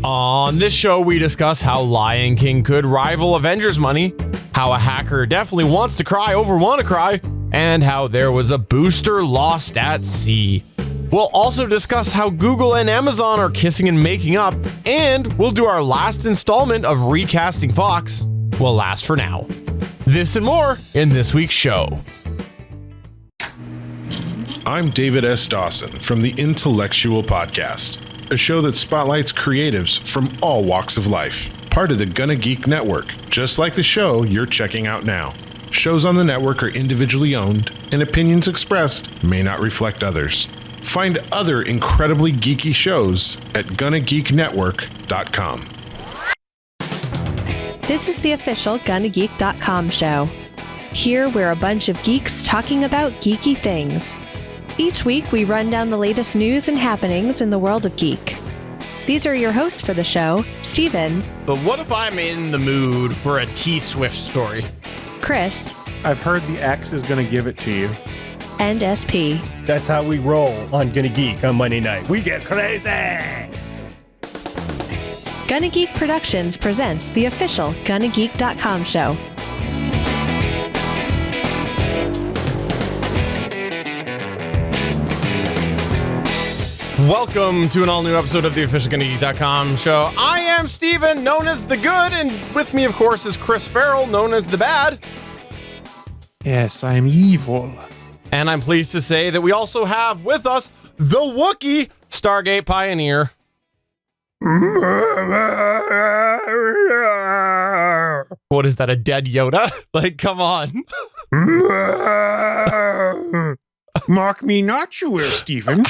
On this show, we discuss how Lion King could rival Avengers money, how a hacker definitely wants to cry over WannaCry, and how there was a booster lost at sea. We'll also discuss how Google and Amazon are kissing and making up, and we'll do our last installment of Recasting Fox. Will last for now. This and more in this week's show. I'm David S. Dawson from the Intellectual Podcast, a show that spotlights creatives from all walks of life. Part of the Gonna Geek Network, just like the show you're checking out now. Shows on the network are individually owned, and opinions expressed may not reflect others. Find other incredibly geeky shows at GonnaGeekNetwork.com. This is the official GonnaGeek.com show. Here we're a bunch of geeks talking about geeky things. Each week, we run down the latest news and happenings in the world of geek. These are your hosts for the show, Steven. But what if I'm in the mood for a T-Swift story? Chris. I've heard the X is going to give it to you. And SP. That's how we roll on Gonna Geek on Monday night. We get crazy! Gonna Geek Productions presents the official GonnaGeek.com show. Welcome to an all-new episode of the official GonnaGeek.com show. I am Steven, known as the good, and with me, of course, is Chris Farrell, known as the bad. Yes, I'm evil. And I'm pleased to say that we also have with us the Wookiee, Stargate Pioneer. What is that, a dead Yoda? Like, come on. Mock me not, you will, Stephen.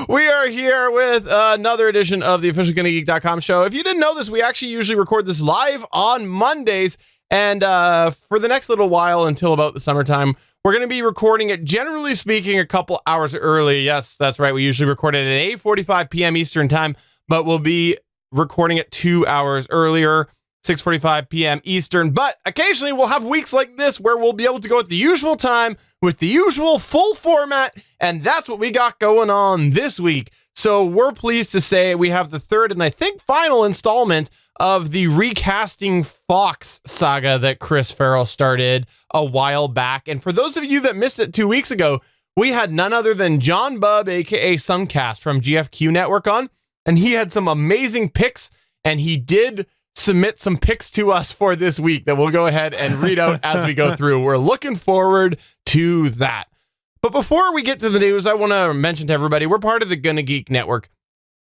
We are here with another edition of the official GonnaGeek.com show. If you didn't know this, we actually usually record this live on Mondays. And for the next little while until about the summertime, we're going to be recording it, generally speaking, a couple hours early. Yes, that's right. We usually record it at 8:45 p.m. Eastern time, but we'll be recording it 2 hours earlier, 6:45 p.m. Eastern. But occasionally we'll have weeks like this where we'll be able to go at the usual time with the usual full format, and that's what we got going on this week. So we're pleased to say we have the third and I think final installment of the Recasting Fox saga that Chris Farrell started a while back. And for those of you that missed it 2 weeks ago, we had none other than John Bubb, aka Suncast from GFQ Network on, and he had some amazing picks, and he did submit some picks to us for this week that we'll go ahead and read out as we go through. We're looking forward to that. But before we get to the news, I want to mention to everybody, we're part of the Gonna Geek Network.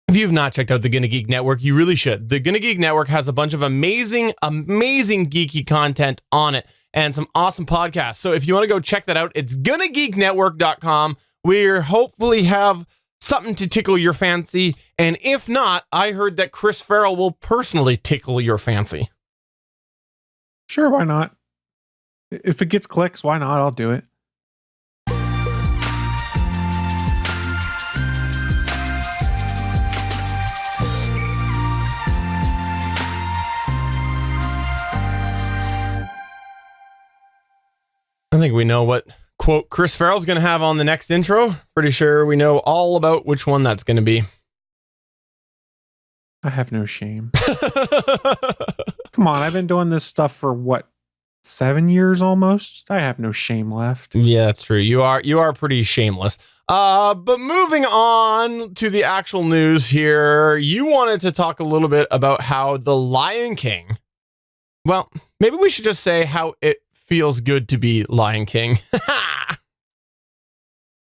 If you've not checked out the Gonna Geek Network, you really should. The Gonna Geek Network has a bunch of amazing geeky content on it and some awesome podcasts. So if you want to go check that out, it's GonnaGeekNetwork.com. We hopefully have something to tickle your fancy. And if not, I heard that Chris Farrell will personally tickle your fancy. Sure, why not? If it gets clicks, why not? I'll do it. I think we know what quote Chris Farrell's going to have on the next intro. Pretty sure we know all about which one that's going to be. I have no shame. Come on, I've been doing this stuff for what, 7 years almost? I have no shame left. Yeah, that's true. You are pretty shameless. But moving on to the actual news here, you wanted to talk a little bit about how the Lion King, well, maybe we should just say how it feels good to be Lion King.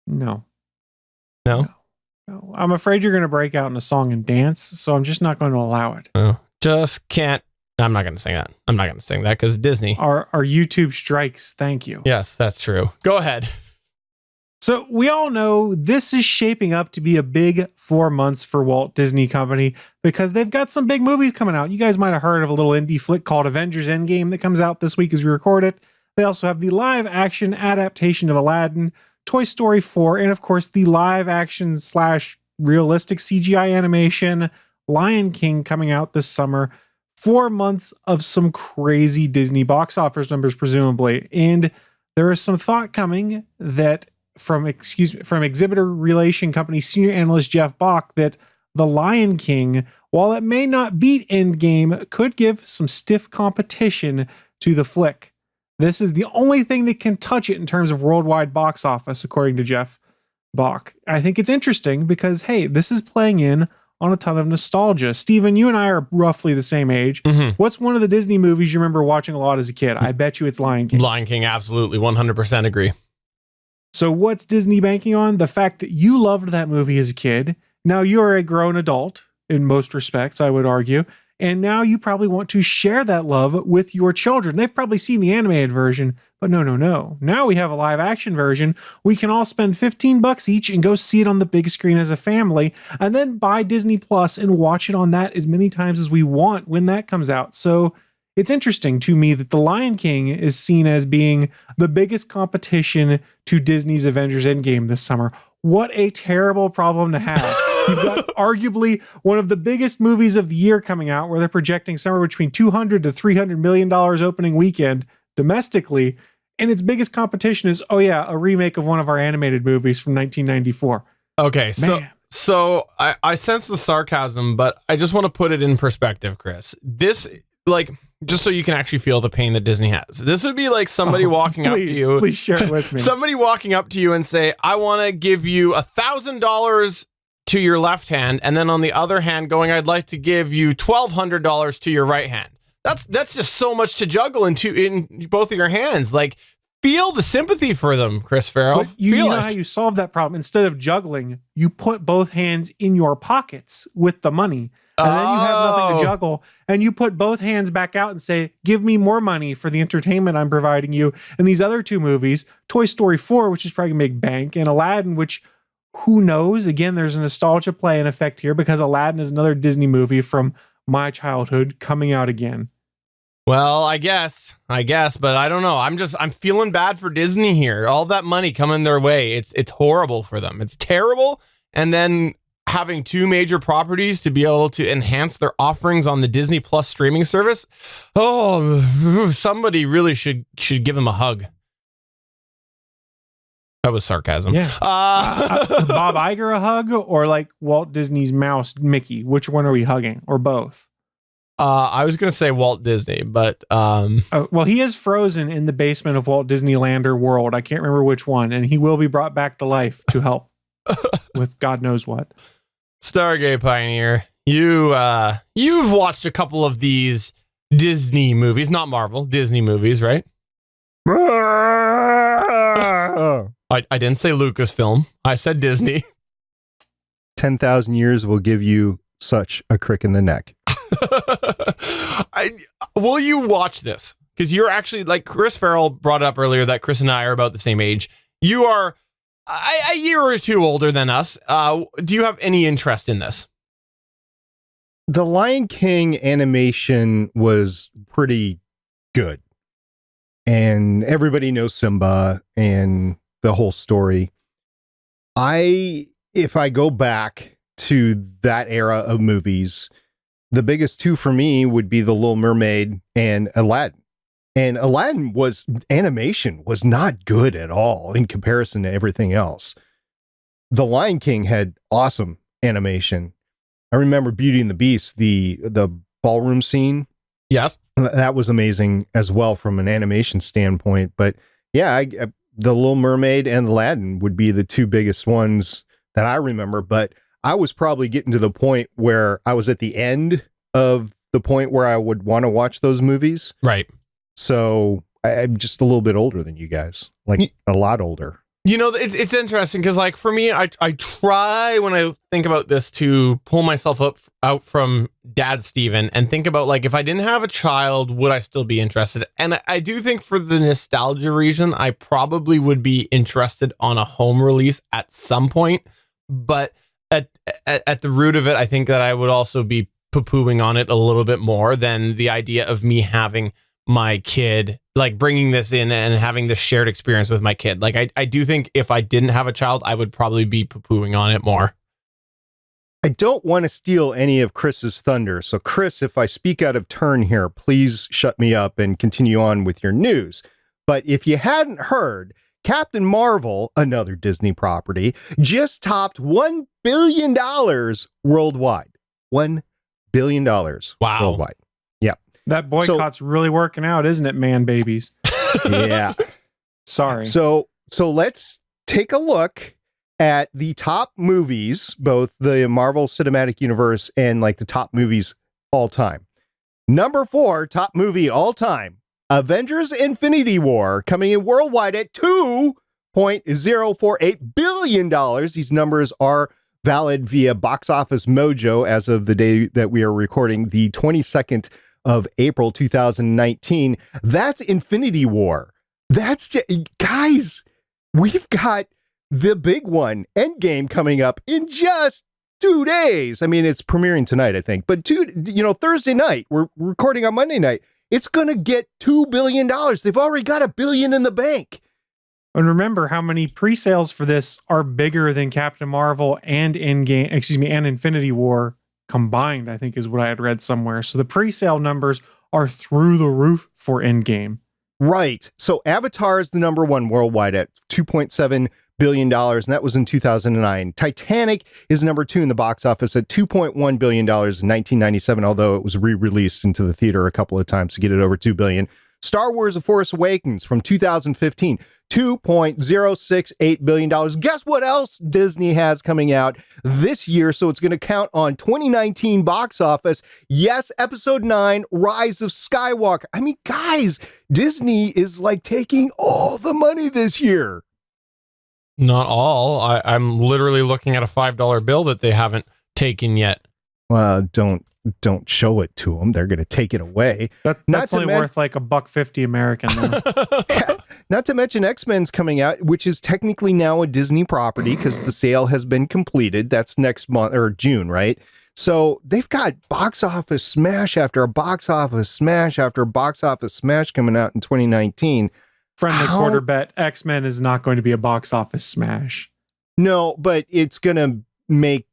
No. No? I'm afraid you're going to break out in a song and dance, so I'm just not going to allow it. Oh, just can't. I'm not going to sing that. I'm not going to sing that because Disney. Our YouTube strikes. Thank you. Yes, that's true. Go ahead. So we all know this is shaping up to be a big 4 months for Walt Disney Company because they've got some big movies coming out. You guys might have heard of a little indie flick called Avengers Endgame that comes out this week as we record it. They also have the live action adaptation of Aladdin, Toy Story 4, and of course the live action / realistic CGI animation Lion King coming out this summer. 4 months of some crazy Disney box office numbers, presumably. And there is some thought coming that from exhibitor relation company senior analyst Jeff Bach that The Lion King, while it may not beat Endgame, could give some stiff competition to the flick. This is the only thing that can touch it in terms of worldwide box office, according to Jeff Bach. I think it's interesting because, hey, this is playing in on a ton of nostalgia. Steven, you and I are roughly the same age. Mm-hmm. What's one of the Disney movies you remember watching a lot as a kid? I bet you it's Lion King. Lion King, absolutely. 100% agree. So what's Disney banking on? The fact that you loved that movie as a kid. Now you're a grown adult in most respects, I would argue. And now you probably want to share that love with your children. They've probably seen the animated version, but no. Now we have a live action version. We can all spend $15 each and go see it on the big screen as a family, and then buy Disney Plus and watch it on that as many times as we want when that comes out. So it's interesting to me that The Lion King is seen as being the biggest competition to Disney's Avengers Endgame this summer. What a terrible problem to have. You've got arguably one of the biggest movies of the year coming out, where they're projecting somewhere between $200 to $300 million opening weekend domestically. And its biggest competition is, a remake of one of our animated movies from 1994. Okay, Man. so I sense the sarcasm, but I just want to put it in perspective, Chris. This, just so you can actually feel the pain that Disney has. This would be like somebody walking up to you. Please share it with me. Somebody walking up to you and say, I want to give you $1,000 to your left hand, and then on the other hand going, I'd like to give you $1,200 to your right hand. That's just so much to juggle in both of your hands. Like, feel the sympathy for them, Chris Farrell. But you know how you solve that problem? Instead of juggling, you put both hands in your pockets with the money. And then you have nothing to juggle. And you put both hands back out and say, give me more money for the entertainment I'm providing you. And these other two movies, Toy Story 4, which is probably going to make bank, and Aladdin, which, who knows? Again, there's a nostalgia play in effect here because Aladdin is another Disney movie from my childhood coming out again. Well, I guess, but I don't know. I'm feeling bad for Disney here. All that money coming their way. It's horrible for them. It's terrible. And then having two major properties to be able to enhance their offerings on the Disney Plus streaming service. Oh, somebody really should give them a hug. That was sarcasm. Yeah. Bob Iger a hug, or like Walt Disney's mouse Mickey? Which one are we hugging, or both? I was going to say Walt Disney, but well, he is frozen in the basement of Walt Disneyland or World. I can't remember which one, and he will be brought back to life to help with God knows what. Stargate Pioneer, you've watched a couple of these Disney movies, not Marvel, Disney movies, right? I didn't say Lucasfilm. I said Disney. 10,000 years will give you such a crick in the neck. Will you watch this? Because you're actually, like Chris Farrell brought up earlier, that Chris and I are about the same age. You are a year or two older than us. Do you have any interest in this? The Lion King animation was pretty good. And everybody knows Simba and the whole story. If I go back to that era of movies, the biggest two for me would be The Little Mermaid and Aladdin. And Aladdin animation was not good at all in comparison to everything else. The Lion King had awesome animation. I remember Beauty and the Beast, the ballroom scene. Yes. That was amazing as well from an animation standpoint. But yeah, The Little Mermaid and Aladdin would be the two biggest ones that I remember. But I was probably getting to the point where I was at the end of the point where I would want to watch those movies. Right. So I'm just a little bit older than you guys, like a lot older. You know, it's interesting because, like, for me, I try when I think about this to pull myself out from Dad Steven and think about, like, if I didn't have a child, would I still be interested? And I do think for the nostalgia reason, I probably would be interested on a home release at some point. But at the root of it, I think that I would also be poo-pooing on it a little bit more than the idea of me having my kid, like bringing this in and having this shared experience with my kid. Like, I do think if I didn't have a child, I would probably be poo-pooing on it more. I don't want to steal any of Chris's thunder. So Chris, if I speak out of turn here, please shut me up and continue on with your news. But if you hadn't heard, Captain Marvel, another Disney property, just topped $1 billion worldwide. $1 billion worldwide. Yeah. That boycott's really working out, isn't it, man babies? Yeah. Sorry. So let's take a look at the top movies, both the Marvel Cinematic Universe and like the top movies all time. Number 4 top movie all time, Avengers Infinity War, coming in worldwide at $2.048 billion. These numbers are valid via Box Office Mojo as of the day that we are recording, the 22nd of April 2019. That's Infinity War. That's just, guys, we've got the big one, Endgame, coming up in just 2 days. I mean, it's premiering tonight, I think, but Thursday night, we're recording on Monday night. It's going to get $2 billion. They've already got $1 billion in the bank. And remember how many pre-sales for this are bigger than Captain Marvel and and Infinity War combined, I think is what I had read somewhere. So the pre-sale numbers are through the roof for Endgame. Right. So Avatar is the number 1 worldwide at $2.7 billion, and that was in 2009. Titanic is number 2 in the box office at $2.1 billion in 1997, although it was re-released into the theater a couple of times to get it over $2 billion. Star Wars: The Force Awakens from 2015, $2.068 billion. Guess what else Disney has coming out this year? So it's going to count on 2019 box office. Yes, Episode 9, Rise of Skywalker. I mean, guys, Disney is like taking all the money this year. Not all. I'm literally looking at a $5 bill that they haven't taken yet. Well, don't show it to them. They're going to take it away. That's only worth like $1.50 American. Not to mention X-Men's coming out, which is technically now a Disney property because the sale has been completed. That's next month or June, right? So they've got box office smash after a box office smash after a box office smash coming out in 2019. Friendly quarter bet, X-Men is not going to be a box office smash. No, but it's going to make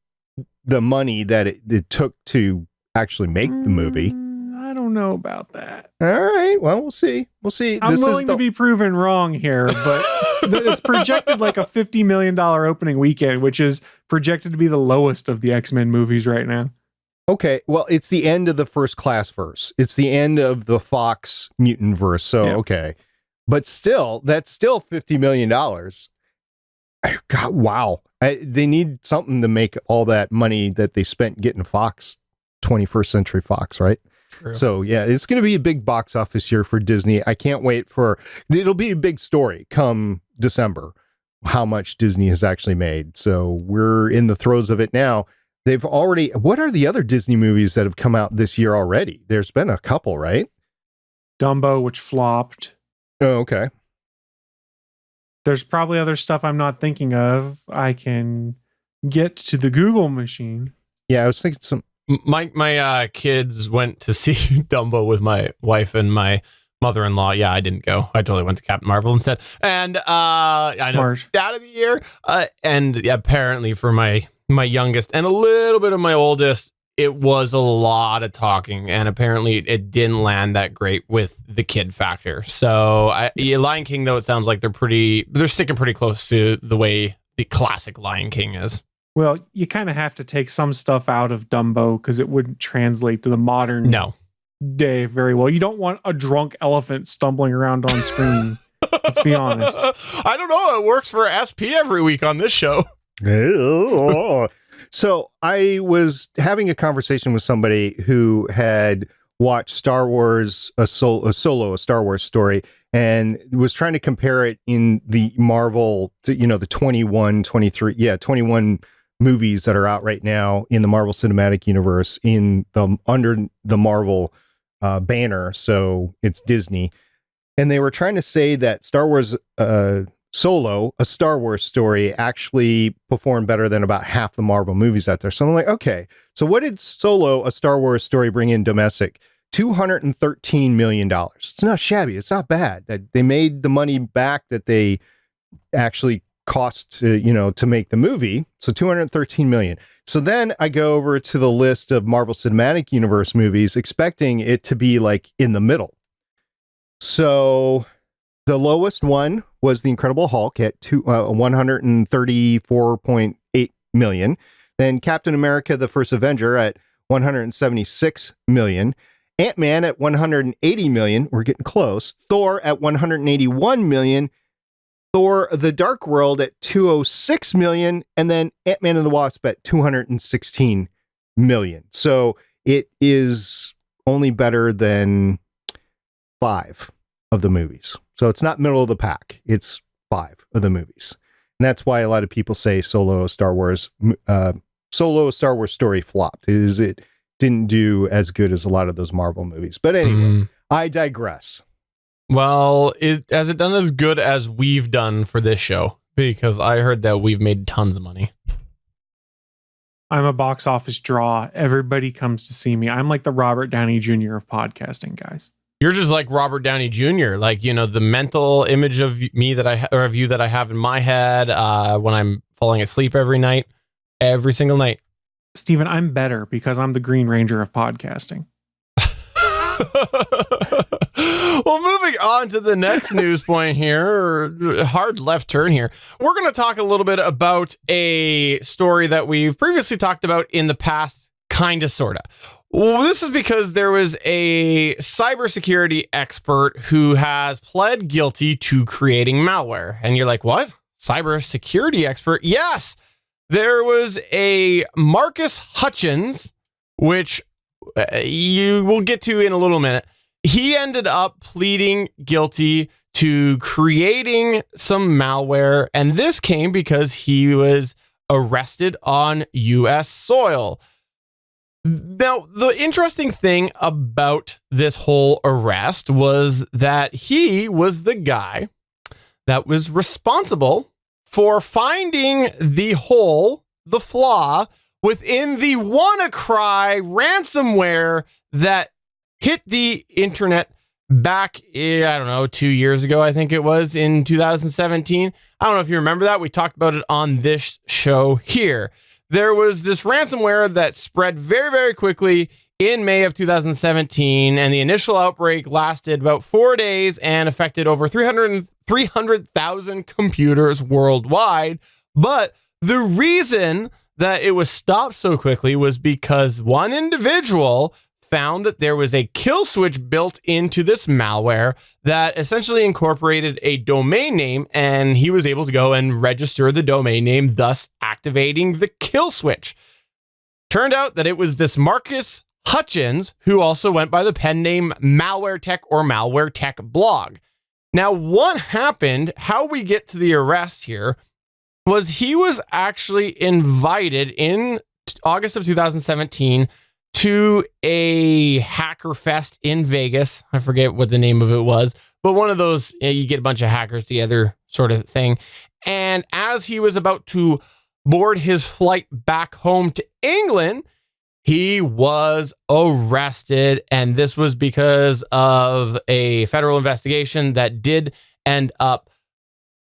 the money that it took to actually make the movie. I don't know about that. All right. Well, we'll see. I'm willing to be proven wrong here, but it's projected like a $50 million opening weekend, which is projected to be the lowest of the X-Men movies right now. Okay. Well, it's the end of the First Class verse. It's the end of the Fox mutant verse. So, yeah. Okay. But still, that's still $50 million. God, wow. They need something to make all that money that they spent getting Fox, 21st Century Fox, right? True. So, yeah, it's going to be a big box office year for Disney. I can't wait it'll be a big story come December, how much Disney has actually made. So we're in the throes of it now. What are the other Disney movies that have come out this year already? There's been a couple, right? Dumbo, which flopped. Oh, okay. There's probably other stuff I'm not thinking of. I can get to the Google machine. Yeah, I was thinking some. My kids went to see Dumbo with my wife and my mother-in-law. Yeah, I didn't go. I totally went to Captain Marvel instead. And I know Dad of the Year. And yeah, apparently for my youngest and a little bit of my oldest, it was a lot of talking, and apparently it didn't land that great with the kid factor. So Lion King, though, it sounds like they're sticking pretty close to the way the classic Lion King is. Well, you kind of have to take some stuff out of Dumbo because it wouldn't translate to the modern day very well. You don't want a drunk elephant stumbling around on screen. Let's be honest. I don't know. It works for SP every week on this show. So I was having a conversation with somebody who had watched Star Wars, a Star Wars story, and was trying to compare it in the Marvel, the 21 movies that are out right now in the Marvel Cinematic Universe under the Marvel banner. So it's Disney. And they were trying to say that Star Wars Solo, a Star Wars story, actually performed better than about half the Marvel movies out there. So I'm like, okay, so what did Solo, a Star Wars story, bring in domestic? $213 million. It's not shabby. It's not bad. They made the money back that they actually cost to make the movie. So $213 million. So then I go over to the list of Marvel Cinematic Universe movies, expecting it to be like in the middle. So the lowest one was The Incredible Hulk at 134.8 million. Then Captain America, The First Avenger at 176 million. Ant-Man at 180 million. We're getting close. Thor at 181 million. Thor The Dark World at 206 million. And then Ant-Man and the Wasp at 216 million. So it is only better than 5 of the movies. So it's not middle of the pack. It's 5 of the movies. And that's why a lot of people say Solo Star Wars story flopped. It didn't do as good as a lot of those Marvel movies. But anyway, I digress. Well, has it done as good as we've done for this show? Because I heard that we've made tons of money. I'm a box office draw. Everybody comes to see me. I'm like the Robert Downey Jr. of podcasting, guys. You're just like Robert Downey Jr. Like, you know, the mental image of me or of you that I have in my head when I'm falling asleep every single night. Steven, I'm better because I'm the Green Ranger of podcasting. Well, moving on to the next news point here, hard left turn here. We're going to talk a little bit about a story that we've previously talked about in the past, kind of, sort of. Well, this is because there was a cybersecurity expert who has pled guilty to creating malware. And you're like, what? Cybersecurity expert? Yes! There was a Marcus Hutchins, which you will get to in a little minute. He ended up pleading guilty to creating some malware, and this came because he was arrested on U.S. soil. Now, the interesting thing about this whole arrest was that he was the guy that was responsible for finding the hole, the flaw, within the WannaCry ransomware that hit the internet back, 2 years ago, I think it was, in 2017. I don't know if you remember that. We talked about it on this show here. There was this ransomware that spread very, very quickly in May of 2017, and the initial outbreak lasted about 4 days and affected over 300,000 computers worldwide. But the reason that it was stopped so quickly was because one individual found that there was a kill switch built into this malware that essentially incorporated a domain name, and he was able to go and register the domain name, thus activating the kill switch. Turned out that it was this Marcus Hutchins, who also went by the pen name Malware Tech or Malware Tech Blog. Now, what happened, how we get to the arrest here, was he was actually invited in August of 2017 to a hacker fest in Vegas. I forget what the name of it was, but one of those, you get a bunch of hackers together sort of thing. And as he was about to board his flight back home to England, he was arrested. And this was because of a federal investigation that did end up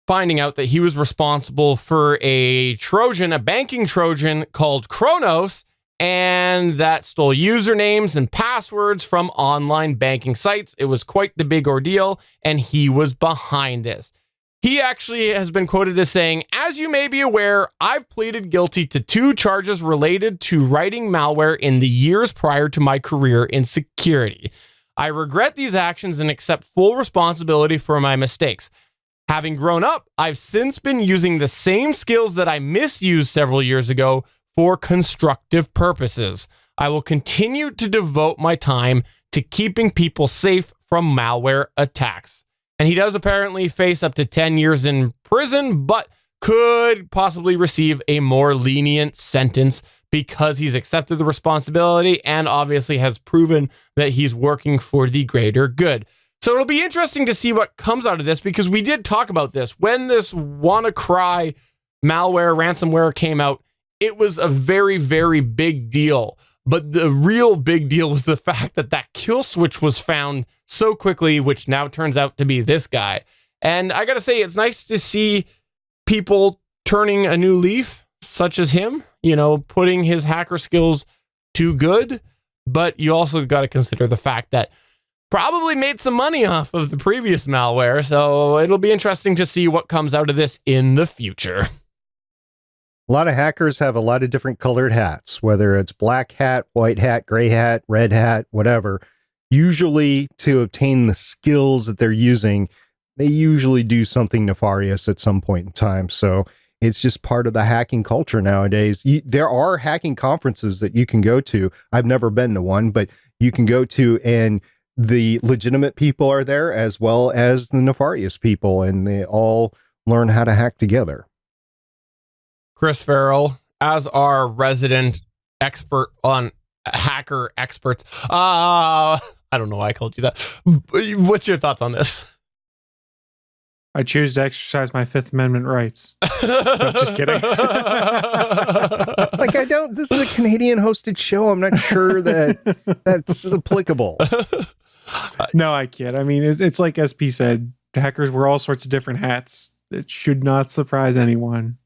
finding out that he was responsible for a Trojan, a banking Trojan called Kronos, and that stole usernames and passwords from online banking sites. It was quite the big ordeal, and he was behind this. He actually has been quoted as saying, "As you may be aware, I've pleaded guilty to 2 charges related to writing malware in the years prior to my career in security. I regret these actions and accept full responsibility for my mistakes. Having grown up, I've since been using the same skills that I misused several years ago for constructive purposes. I will continue to devote my time to keeping people safe from malware attacks." And he does apparently face up to 10 years in prison, but could possibly receive a more lenient sentence because he's accepted the responsibility and obviously has proven that he's working for the greater good. So it'll be interesting to see what comes out of this, because we did talk about this. When this WannaCry malware, ransomware came out, it was a very, very big deal. But the real big deal was the fact that that kill switch was found so quickly, which now turns out to be this guy. And I got to say, it's nice to see people turning a new leaf, such as him, you know, putting his hacker skills to good. But you also got to consider the fact that probably made some money off of the previous malware, so it'll be interesting to see what comes out of this in the future. A lot of hackers have a lot of different colored hats, whether it's black hat, white hat, gray hat, red hat, whatever. Usually to obtain the skills that they're using, they usually do something nefarious at some point in time. So it's just part of the hacking culture nowadays. There are hacking conferences that you can go to. I've never been to one, but you can go to, and the legitimate people are there as well as the nefarious people, and they all learn how to hack together. Chris Farrell, as our resident expert on hacker experts. I don't know why I called you that. What's your thoughts on this? I choose to exercise my Fifth Amendment rights. No, just kidding. This is a Canadian hosted show. I'm not sure that that's applicable. No, I kid. I mean, it's like SP said, hackers wear all sorts of different hats. It should not surprise anyone.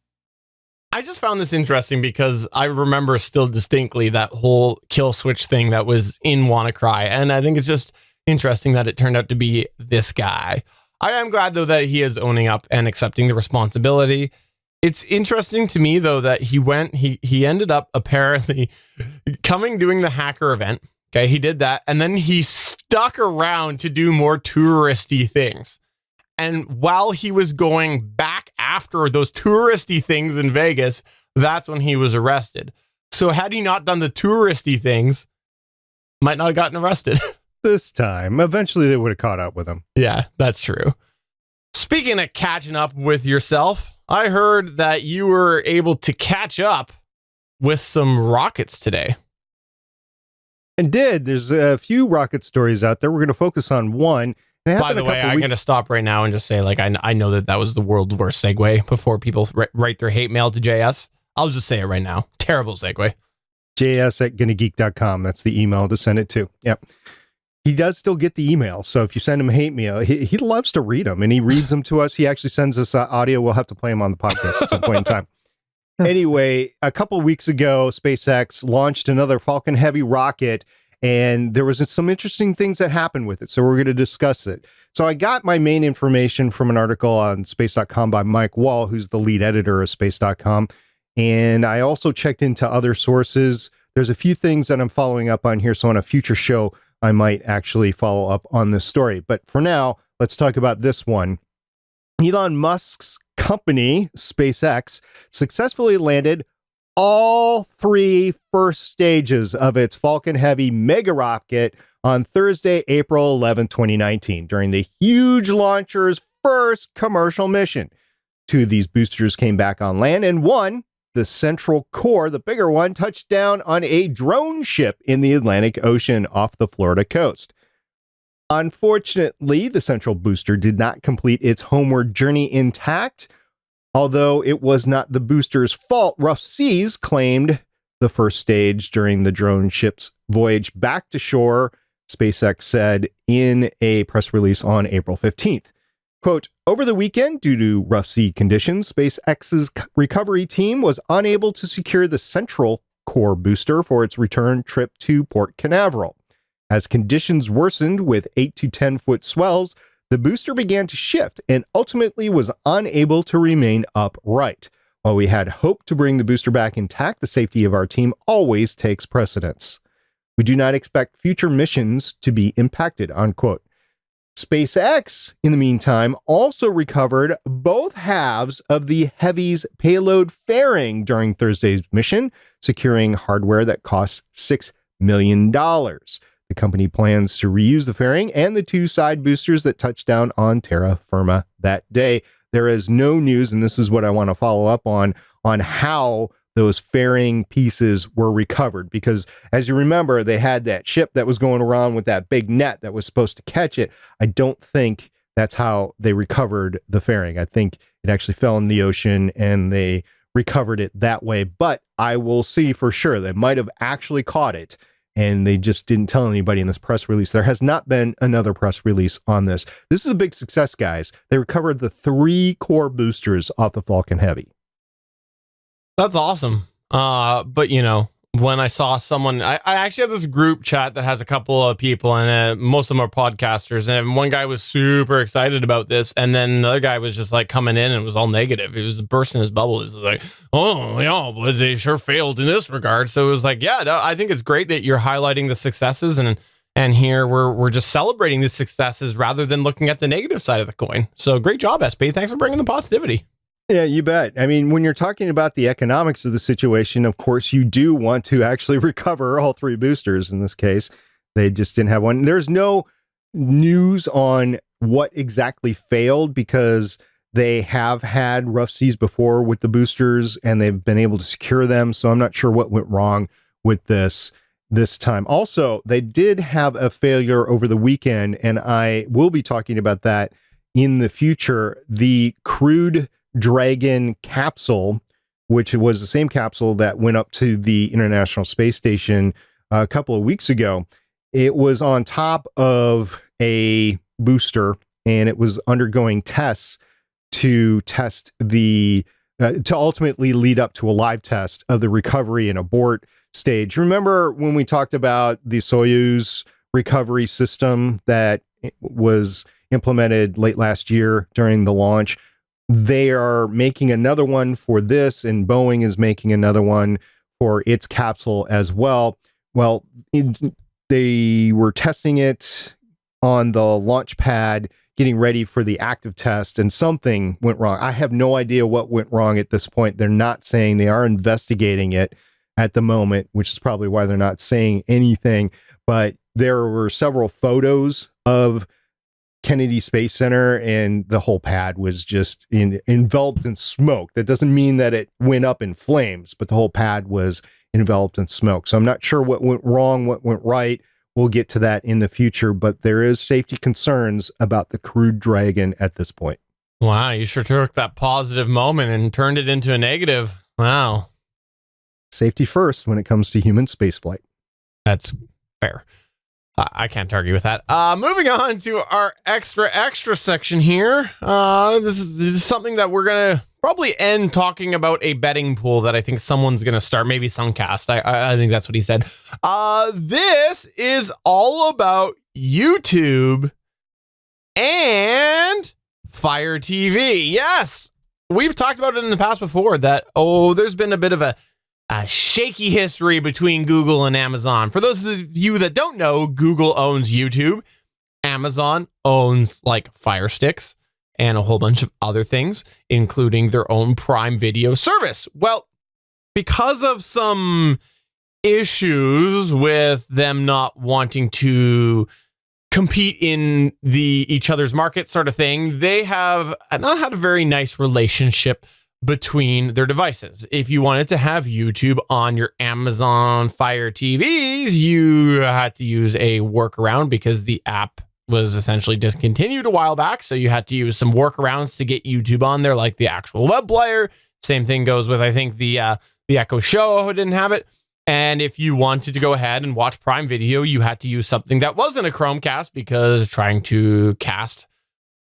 I just found this interesting because I remember still distinctly that whole kill switch thing that was in WannaCry. And I think it's just interesting that it turned out to be this guy. I am glad, though, that he is owning up and accepting the responsibility. It's interesting to me, though, that he ended up apparently doing the hacker event. Okay, he did that. And then he stuck around to do more touristy things. And while he was going back after those touristy things in Vegas, that's when he was arrested. So had he not done the touristy things, might not have gotten arrested. This time, eventually they would have caught up with him. Yeah, that's true. Speaking of catching up with yourself, I heard that you were able to catch up with some rockets today. And there's a few rocket stories out there. We're going to focus on one. By the way, I'm going to stop right now and just say, like, I know that was the world's worst segue before people write their hate mail to JS. I'll just say it right now. Terrible segue. js@gonnageek.com. That's the email to send it to. Yep. He does still get the email. So if you send him hate mail, he loves to read them, and he reads them to us. He actually sends us audio. We'll have to play him on the podcast at some point in time. Anyway, a couple of weeks ago, SpaceX launched another Falcon Heavy rocket, and there was some interesting things that happened with it. So we're going to discuss it. So I got my main information from an article on space.com by Mike Wall, who's the lead editor of space.com. And I also checked into other sources. There's a few things that I'm following up on here. So on a future show, I might actually follow up on this story. But for now, let's talk about this one. Elon Musk's company, SpaceX, successfully landed all three first stages of its Falcon Heavy mega rocket on Thursday, April 11, 2019, during the huge launcher's first commercial mission. Two of these boosters came back on land, and one, the central core, the bigger one, touched down on a drone ship in the Atlantic Ocean off the Florida coast. Unfortunately, the central booster did not complete its homeward journey intact. Although it was not the booster's fault, rough seas claimed the first stage during the drone ship's voyage back to shore, SpaceX said in a press release on April 15th. Quote, over the weekend, due to rough sea conditions, SpaceX's recovery team was unable to secure the central core booster for its return trip to Port Canaveral. As conditions worsened with 8 to 10 foot swells, the booster began to shift and ultimately was unable to remain upright. While we had hoped to bring the booster back intact, the safety of our team always takes precedence. We do not expect future missions to be impacted, unquote. SpaceX, in the meantime, also recovered both halves of the Heavy's payload fairing during Thursday's mission, securing hardware that costs $6 million. The company plans to reuse the fairing and the two side boosters that touched down on terra firma that day. There is no news, and this is what I want to follow up on how those fairing pieces were recovered. Because as you remember, they had that ship that was going around with that big net that was supposed to catch it. I don't think that's how they recovered the fairing. I think it actually fell in the ocean and they recovered it that way. But I will see for sure. They might have actually caught it, and they just didn't tell anybody in this press release. There has not been another press release on this. This is a big success, guys. They recovered the 3 core boosters off the Falcon Heavy. That's awesome. But, when I saw someone. I actually have this group chat that has a couple of people, and most of them are podcasters. And one guy was super excited about this, and then another guy was just like coming in and it was all negative. It was bursting his bubble. It was like, oh yeah, but they sure failed in this regard. So it was like, yeah, no, I think it's great that you're highlighting the successes, and here we're just celebrating the successes rather than looking at the negative side of the coin. So great job, SP. Thanks for bringing the positivity. Yeah, you bet. I mean, when you're talking about the economics of the situation, of course, you do want to actually recover all three boosters. In this case, they just didn't have one. There's no news on what exactly failed because they have had rough seas before with the boosters and they've been able to secure them. So I'm not sure what went wrong with this time. Also, they did have a failure over the weekend, and I will be talking about that in the future. The Crew Dragon capsule, which was the same capsule that went up to the International Space Station a couple of weeks ago. It was on top of a booster and it was undergoing tests to test to ultimately lead up to a live test of the recovery and abort stage. Remember when we talked about the Soyuz recovery system that was implemented late last year during the launch? They are making another one for this, and Boeing is making another one for its capsule as well. Well, they were testing it on the launch pad, getting ready for the active test, and something went wrong. I have no idea what went wrong at this point. They're not saying. They are investigating it at the moment, which is probably why they're not saying anything. But there were several photos of Kennedy Space Center, and the whole pad was just enveloped in smoke. That doesn't mean that it went up in flames, but the whole pad was enveloped in smoke. So I'm not sure what went wrong, what went right. We'll get to that in the future, but there is safety concerns about the Crew Dragon at this point. Wow, you sure took that positive moment and turned it into a negative. Wow. Safety first when it comes to human spaceflight. That's fair. I can't argue with that. Moving on to our extra section here. This is something that we're going to probably end talking about, a betting pool that I think someone's going to start. Maybe Suncast. I think that's what he said. This is all about YouTube and Fire TV. Yes, we've talked about it in the past before that, there's been a bit of a shaky history between Google and Amazon. For those of you that don't know, Google owns YouTube. Amazon owns like Fire Sticks and a whole bunch of other things, including their own Prime Video service. Well, because of some issues with them not wanting to compete in each other's market sort of thing, they have not had a very nice relationship between their devices. If you wanted to have YouTube on your Amazon Fire TVs, you had to use a workaround because the app was essentially discontinued a while back. So you had to use some workarounds to get YouTube on there, like the actual web player. Same thing goes with, I think, the Echo Show didn't have it. And if you wanted to go ahead and watch Prime Video, you had to use something that wasn't a Chromecast, because trying to cast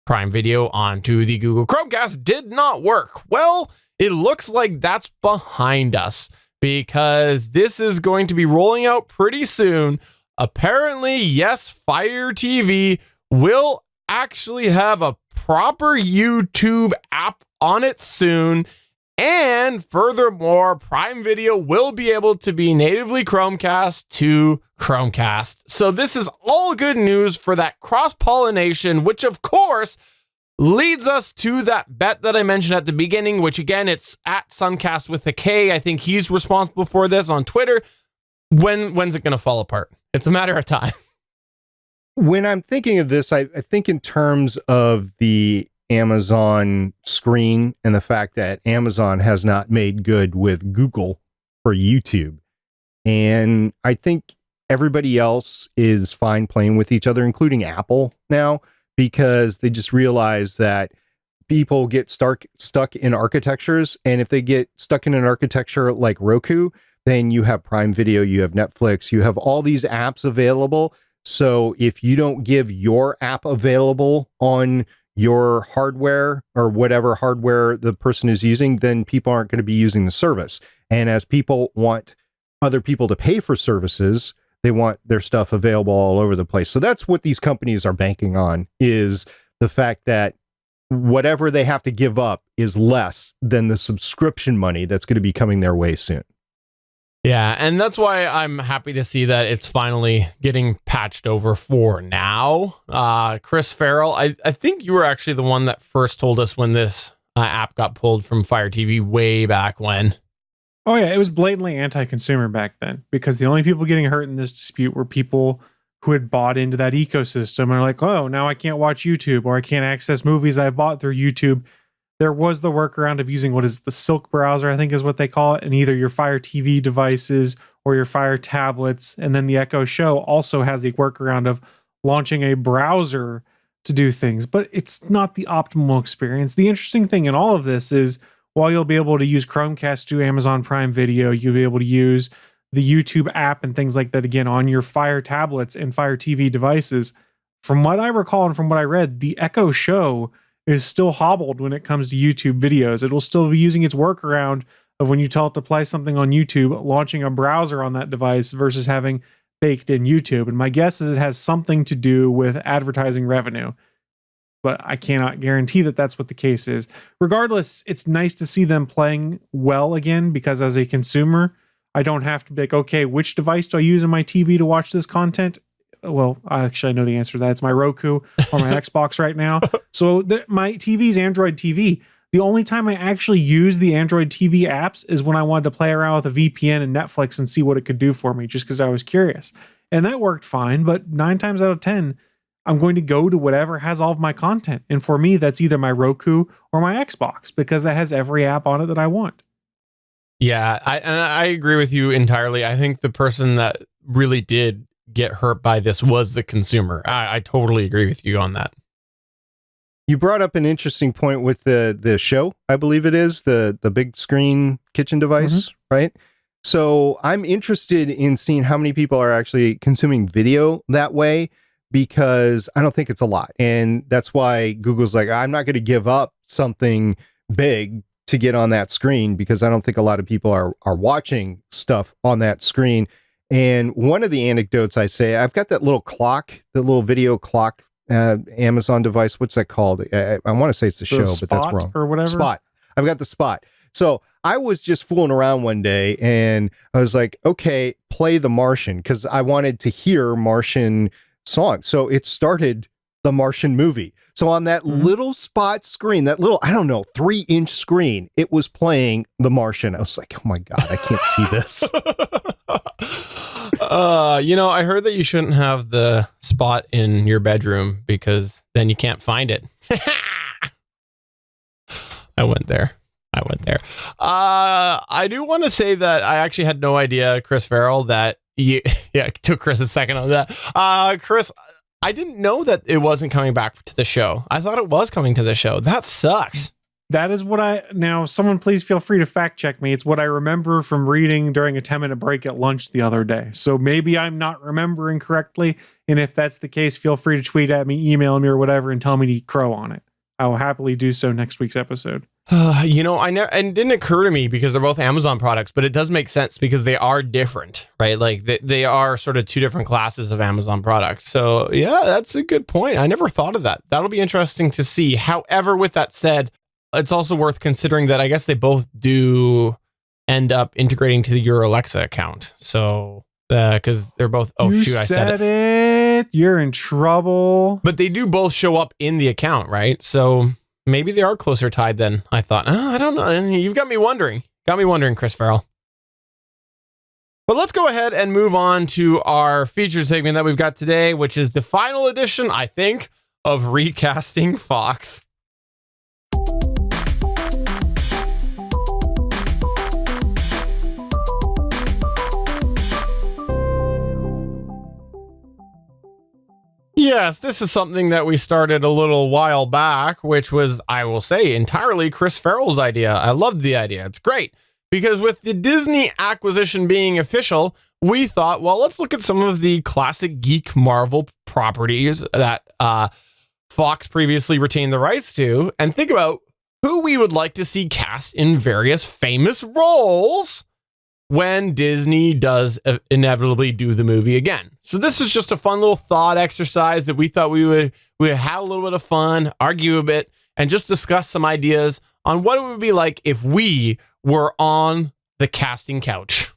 Prime Video onto the Google Chromecast did not work. Well, it looks like that's behind us, because this is going to be rolling out pretty soon. Apparently, yes, Fire TV will actually have a proper YouTube app on it soon. And furthermore, Prime Video will be able to be natively Chromecast to Chromecast. So this is all good news for that cross-pollination, which of course leads us to that bet that I mentioned at the beginning, which again, it's at Suncast with a K. I think he's responsible for this on Twitter. When's it going to fall apart? It's a matter of time. When I'm thinking of this, I think in terms of the Amazon screen and the fact that Amazon has not made good with Google for YouTube. And I think everybody else is fine playing with each other, including Apple now, because they just realize that people get stuck in architectures. And if they get stuck in an architecture like Roku, then you have Prime Video, you have Netflix, you have all these apps available. So if you don't give your app available on your hardware or whatever hardware the person is using, then people aren't going to be using the service. And as people want other people to pay for services. They want their stuff available all over the place. So that's what these companies are banking on, is the fact that whatever they have to give up is less than the subscription money that's going to be coming their way soon. Yeah, and that's why I'm happy to see that it's finally getting patched over for now. Chris Farrell, I think you were actually the one that first told us when this app got pulled from Fire TV way back when. Oh yeah, it was blatantly anti-consumer back then, because the only people getting hurt in this dispute were people who had bought into that ecosystem and are like, oh, now I can't watch YouTube, or I can't access movies I bought through YouTube. There was the workaround of using what is the Silk browser, I think is what they call it, and either your Fire TV devices or your Fire tablets. And then the Echo Show also has the workaround of launching a browser to do things, but it's not the optimal experience. The interesting thing in all of this is, while you'll be able to use Chromecast to Amazon Prime Video, you'll be able to use the YouTube app and things like that again on your Fire tablets and Fire TV devices. From what I recall and from what I read, the Echo Show is still hobbled when it comes to YouTube videos. It will still be using its workaround of when you tell it to play something on YouTube, launching a browser on that device versus having baked in YouTube. And my guess is it has something to do with advertising revenue, but I cannot guarantee that that's what the case is. Regardless, it's nice to see them playing well again, because as a consumer, I don't have to be like, okay, which device do I use on my TV to watch this content? Well, actually, I know the answer to that. It's my Roku or my Xbox right now. So my TV's Android TV. The only time I actually use the Android TV apps is when I wanted to play around with a VPN and Netflix and see what it could do for me, just because I was curious. And that worked fine, but 9 times out of 10, I'm going to go to whatever has all of my content. And for me, that's either my Roku or my Xbox, because that has every app on it that I want. Yeah, I agree with you entirely. I think the person that really did get hurt by this was the consumer. I totally agree with you on that. You brought up an interesting point with the show, I believe it is, the big screen kitchen device, right? So I'm interested in seeing how many people are actually consuming video that way, because I don't think it's a lot. And that's why Google's like, I'm not going to give up something big to get on that screen, because I don't think a lot of people are watching stuff on that screen. And one of the anecdotes I say, I've got that little clock, the little video clock, Amazon device. What's that called? I want to say it's the show, but that's wrong. Or whatever. Spot. I've got the Spot. So I was just fooling around one day and I was like, okay, play The Martian, because I wanted to hear Martian songs. So it started the Martian movie. So on that little Spot screen, that little, I don't know, 3-inch screen, it was playing The Martian. I was like, oh my God, I can't see this. I heard that you shouldn't have the Spot in your bedroom, because then you can't find it. I went there. I do want to say that I actually had no idea, Chris Farrell, that it took Chris a second on that. Chris, I didn't know that it wasn't coming back to the show. I thought it was coming to the show. That sucks. That is what now someone please feel free to fact check me. It's what I remember from reading during a 10-minute break at lunch the other day. So maybe I'm not remembering correctly. And if that's the case, feel free to tweet at me, email me or whatever, and tell me to crow on it. I will happily do so next week's episode. I never, and it didn't occur to me because they're both Amazon products, but it does make sense because they are different, right? Like they are sort of two different classes of Amazon products. So yeah, that's a good point. I never thought of that. That'll be interesting to see. However, with that said, it's also worth considering that I guess they both do end up integrating to your Alexa account. So because they're both, I said it. You're in trouble. But they do both show up in the account, right? So maybe they are closer tied than I thought. I don't know. You've got me wondering. Chris Farrell. But let's go ahead and move on to our featured segment that we've got today, which is the final edition, I think, of Recasting Fox. Yes, this is something that we started a little while back, which was, I will say, entirely Chris Farrell's idea. I loved the idea. It's great because with the Disney acquisition being official, we thought, well, let's look at some of the classic geek Marvel properties that Fox previously retained the rights to and think about who we would like to see cast in various famous roles when Disney does inevitably do the movie again. So this is just a fun little thought exercise that we thought we would have a little bit of fun, argue a bit, and just discuss some ideas on what it would be like if we were on the casting couch.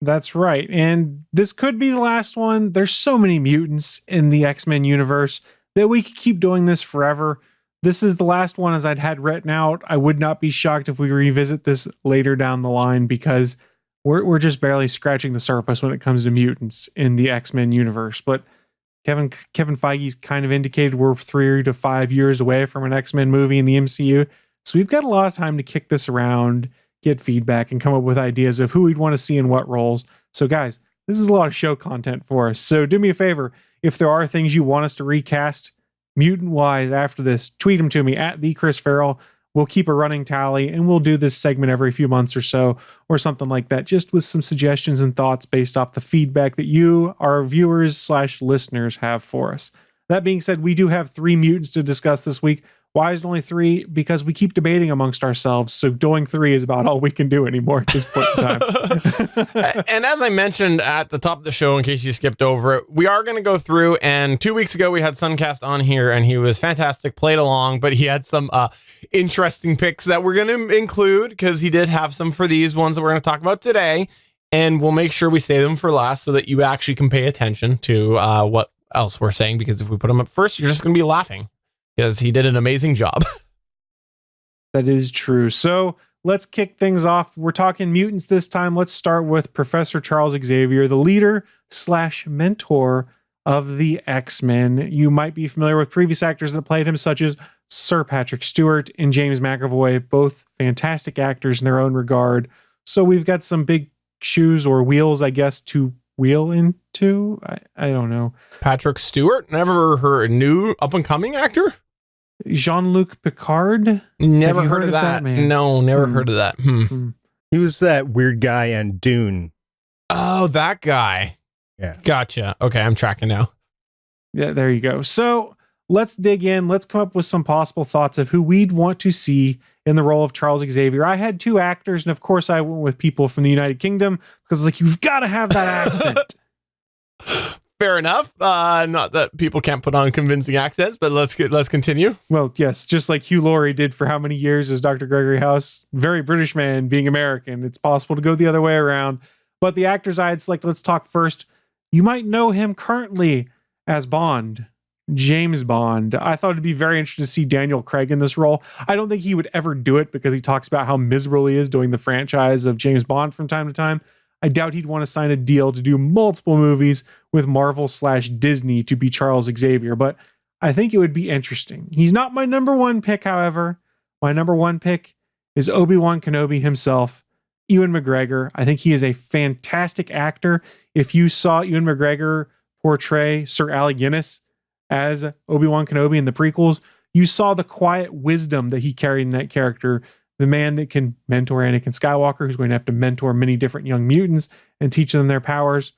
That's right. And this could be the last one. There's so many mutants in the X-Men universe that we could keep doing this forever. This is the last one as I'd had written out. I would not be shocked if we revisit this later down the line because we're just barely scratching the surface when it comes to mutants in the X-Men universe. But Kevin Feige's kind of indicated we're 3 to 5 years away from an X-Men movie in the MCU. So we've got a lot of time to kick this around, get feedback, and come up with ideas of who we'd want to see in what roles. So guys, this is a lot of show content for us. So do me a favor, if there are things you want us to recast mutant-wise after this, tweet them to me at the Chris Farrell. We'll keep a running tally, and we'll do this segment every few months or so, or something like that, just with some suggestions and thoughts based off the feedback that you, our viewers/listeners, have for us. That being said, we do have 3 mutants to discuss this week. Why is it only 3? Because we keep debating amongst ourselves. So doing 3 is about all we can do anymore at this point in time. And as I mentioned at the top of the show, in case you skipped over it, we are going to go through. And 2 weeks ago, we had Suncast on here, and he was fantastic, played along, but he had some interesting picks that we're going to include because he did have some for these ones that we're going to talk about today. And we'll make sure we save them for last so that you actually can pay attention to what else we're saying, because if we put them up first, you're just going to be laughing. Because he did an amazing job. That is true. So let's kick things off. We're talking mutants this time. Let's start with Professor Charles Xavier, the leader/mentor of the X-Men. You might be familiar with previous actors that played him, such as Sir Patrick Stewart and James McAvoy, both fantastic actors in their own regard. So we've got some big shoes or wheels, I guess, to wheel into. I don't know. Patrick Stewart, never heard, new up-and-coming actor? Jean-Luc Picard? Never heard of that. man? No, never heard of that. He was that weird guy on Dune. Oh, that guy. Yeah. Gotcha. Okay, I'm tracking now. Yeah, there you go. So let's dig in. Let's come up with some possible thoughts of who we'd want to see in the role of Charles Xavier. I had 2 actors, and of course I went with people from the United Kingdom because like, you've got to have that accent. Fair enough. Not that people can't put on convincing accents, but let's continue. Well, yes, just like Hugh Laurie did for how many years as Dr. Gregory House, very British man being American. It's possible to go the other way around. But the actors I had selected, let's talk first. You might know him currently as Bond, James Bond. I thought it'd be very interesting to see Daniel Craig in this role. I don't think he would ever do it because he talks about how miserable he is doing the franchise of James Bond from time to time. I doubt he'd want to sign a deal to do multiple movies with Marvel/Disney to be Charles Xavier, but I think it would be interesting. He's not my number 1 pick, however. My number 1 pick is Obi-Wan Kenobi himself, Ewan McGregor. I think he is a fantastic actor. If you saw Ewan McGregor portray Sir Alec Guinness as Obi-Wan Kenobi in the prequels, you saw the quiet wisdom that he carried in that character. The man that can mentor Anakin Skywalker, who's going to have to mentor many different young mutants and teach them their powers.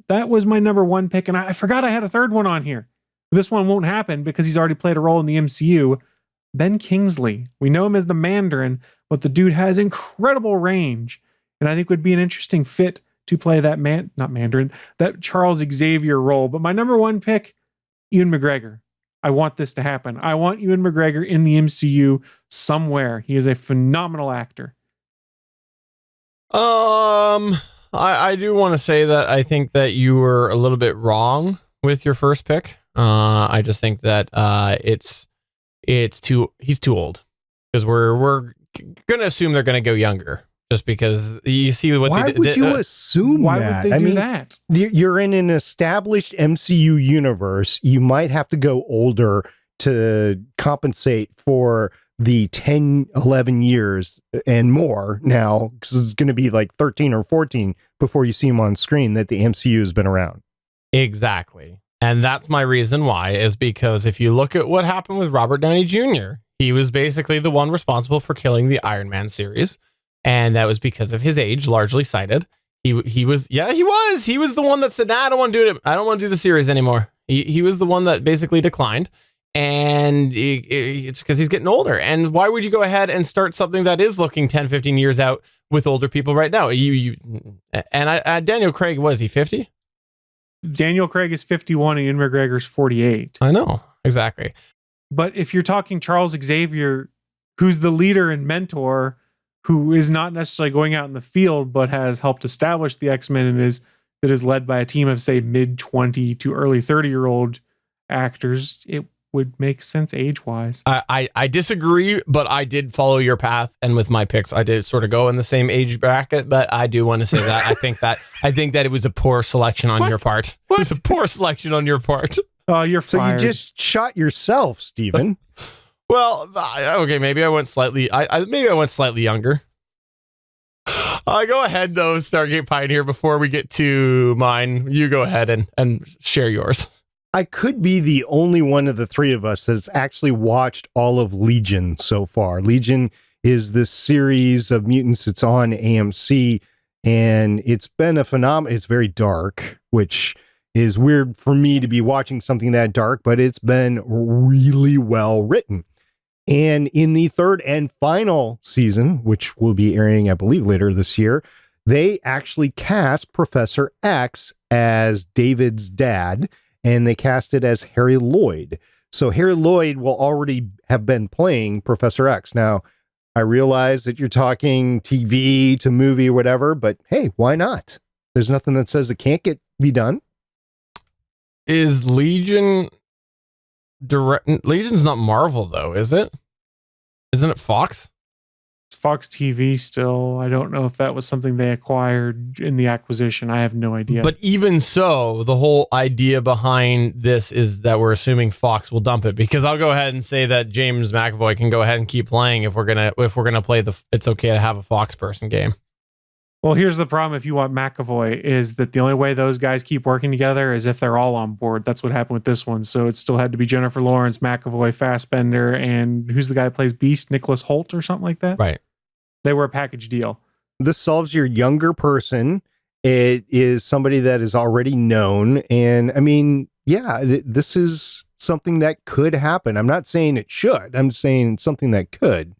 That was my number 1 pick, and I forgot I had a third one on here. This one won't happen because he's already played a role in the MCU. Ben Kingsley. We know him as the Mandarin, but the dude has incredible range, and I think would be an interesting fit to play that that Charles Xavier role. But my number 1 pick, Ewan McGregor. I want this to happen. I want Ewan McGregor in the MCU somewhere. He is a phenomenal actor. I do want to say that I think that you were a little bit wrong with your first pick. I just think that he's too old, because we're gonna assume they're gonna go younger. Just because you see what why they did. would you assume why that? would they do that? You're in an established MCU universe. You might have to go older to compensate for the 10, 11 years and more now, because it's going to be like 13 or 14 before you see him on screen that the MCU has been around. Exactly. And that's my reason why, is because if you look at what happened with Robert Downey Jr., he was basically the one responsible for killing the Iron Man series. And that was because of his age, largely cited. He was the one that said, nah, I don't want to do it. I don't want to do the series anymore. He was the one that basically declined. And it's because he's getting older. And why would you go ahead and start something that is looking 10, 15 years out with older people right now. Daniel Craig, was he 50? Daniel Craig is 51 and Ian McGregor's 48. I know, exactly. But if you're talking Charles Xavier, who's the leader and mentor, who is not necessarily going out in the field, but has helped establish the X-Men and that is led by a team of, say, mid-20 to early 30-year-old actors, it would make sense age-wise. I disagree, but I did follow your path, and with my picks, I did sort of go in the same age bracket. But I do want to say that I think that it was a poor selection on your part. It was a poor selection on your part. Oh, you're fired. So you just shot yourself, Steven. Well, okay, maybe I went slightly. Maybe I went slightly younger. Go ahead though, Stargate Pioneer. Before we get to mine, you go ahead and share yours. I could be the only one of the three of us that's actually watched all of Legion so far. Legion is this series of mutants. It's on AMC, and it's been a phenomenon. It's very dark, which is weird for me to be watching something that dark, but it's been really well written. And in the third and final season, which will be airing, I believe, later this year, they actually cast Professor X as David's dad, and they cast it as Harry Lloyd. So Harry Lloyd will already have been playing Professor X. Now, I realize that you're talking TV to movie or whatever, but hey, why not? There's nothing that says it can't be done. Is Legion direct? Legion's not Marvel though, is it? Isn't it Fox? It's Fox TV still. I don't know if that was something they acquired in the acquisition. I have no idea. But even so, the whole idea behind this is that we're assuming Fox will dump it, because I'll go ahead and say that James McAvoy can go ahead and keep playing if we're gonna play the It's Okay to Have a Fox Person game. Well, here's the problem if you want McAvoy, is that the only way those guys keep working together is if they're all on board. That's what happened with this one. So it still had to be Jennifer Lawrence, McAvoy, Fassbender, and who's the guy who plays Beast? Nicholas Hoult or something like that? Right. They were a package deal. This solves your younger person. It is somebody that is already known. And I mean, yeah, this is something that could happen. I'm not saying it should. I'm saying something that could.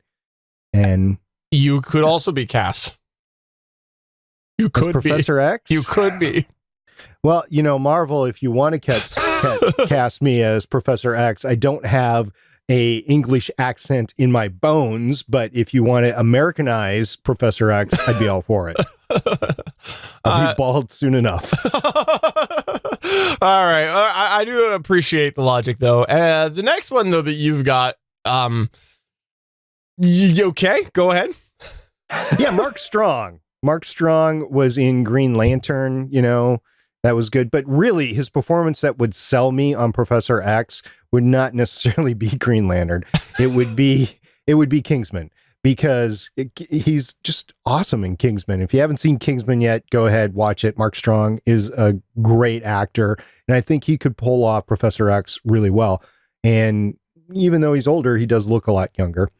And you could also be cast. You could be Professor X. You could be. Well, Marvel, if you want to cast me as Professor X, I don't have a English accent in my bones, but if you want to Americanize Professor X, I'd be all for it. I'll be bald soon enough. All right. I do appreciate the logic, though. The next one, though, that you've got, okay, go ahead. Yeah, Mark Strong. Mark Strong was in Green Lantern, that was good. But really, his performance that would sell me on Professor X would not necessarily be Green Lantern. It would be Kingsman, because he's just awesome in Kingsman. If you haven't seen Kingsman yet, go ahead, watch it. Mark Strong is a great actor, and I think he could pull off Professor X really well. And even though he's older, he does look a lot younger.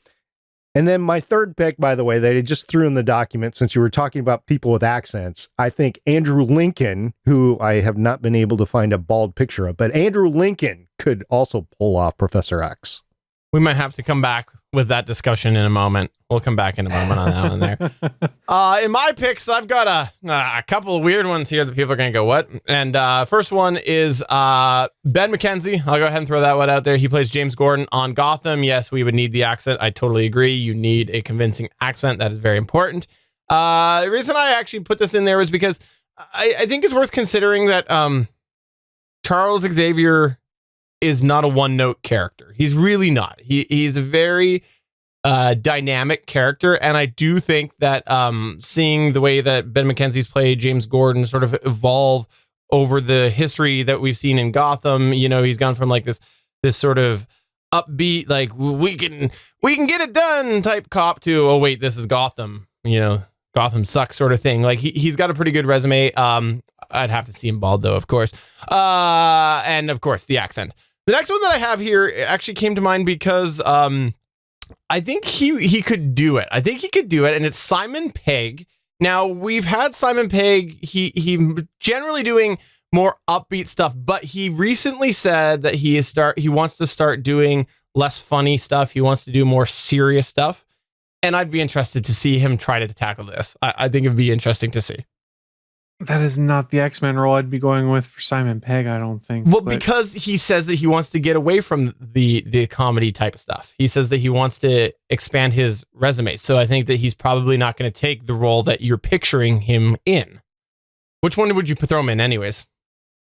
And then my third pick, by the way, that I just threw in the document, since you were talking about people with accents, I think Andrew Lincoln, who I have not been able to find a bald picture of, but Andrew Lincoln could also pull off Professor X. We might have to come back with that discussion in a moment. We'll come back in a moment on that one there. In my picks, I've got a couple of weird ones here that people are going to go, what? And first one is Ben McKenzie. I'll go ahead and throw that one out there. He plays James Gordon on Gotham. Yes, we would need the accent. I totally agree. You need a convincing accent. That is very important. The reason I actually put this in there is because I think it's worth considering that Charles Xavier is not a one-note character. He's really not. He's a very dynamic character, and I do think that seeing the way that Ben McKenzie's played James Gordon sort of evolve over the history that we've seen in Gotham, he's gone from like this sort of upbeat, like we can get it done type cop to, oh wait, this is Gotham, Gotham sucks sort of thing. Like he's got a pretty good resume. I'd have to see him bald though, of course. And of course the accent. The next one that I have here actually came to mind because I think he could do it. I think he could do it, and it's Simon Pegg. Now, we've had Simon Pegg. He generally doing more upbeat stuff, but he recently said that he wants to start doing less funny stuff. He wants to do more serious stuff. And I'd be interested to see him try to tackle this. I think it'd be interesting to see. That is not the X-Men role I'd be going with for Simon Pegg, I don't think. Well, but because he says that he wants to get away from the comedy type of stuff. He says that he wants to expand his resume. So I think that he's probably not going to take the role that you're picturing him in. Which one would you throw him in anyways?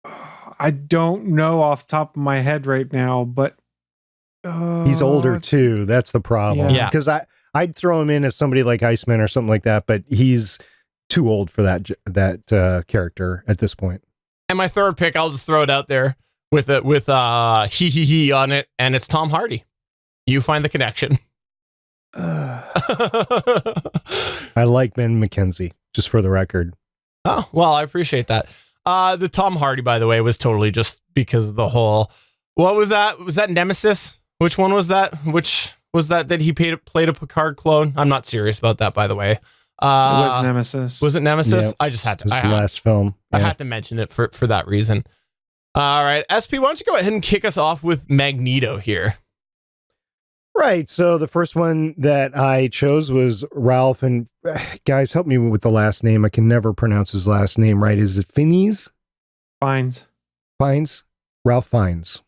I don't know off the top of my head right now, but he's older too. That's the problem. Yeah. Because I'd throw him in as somebody like Iceman or something like that, but he's too old for that character at this point. And my third pick, I'll just throw it out there with he on it, and it's Tom Hardy. You find the connection. I like Ben McKenzie, just for the record. Oh, well, I appreciate that. The Tom Hardy, by the way, was totally just because of the whole. What was that? Was that Nemesis? Which one was that? Which was that he played a Picard clone? I'm not serious about that, by the way. It was Nemesis. Was it Nemesis? Yep. I just had to. It was the last film. I Yeah. had to mention it for that reason. All right, SP, why don't you go ahead and kick us off with Magneto here? Right. So the first one that I chose was Ralph, and guys, help me with the last name. I can never pronounce his last name right. Is it Fiennes? Fiennes. Fiennes? Ralph Fiennes.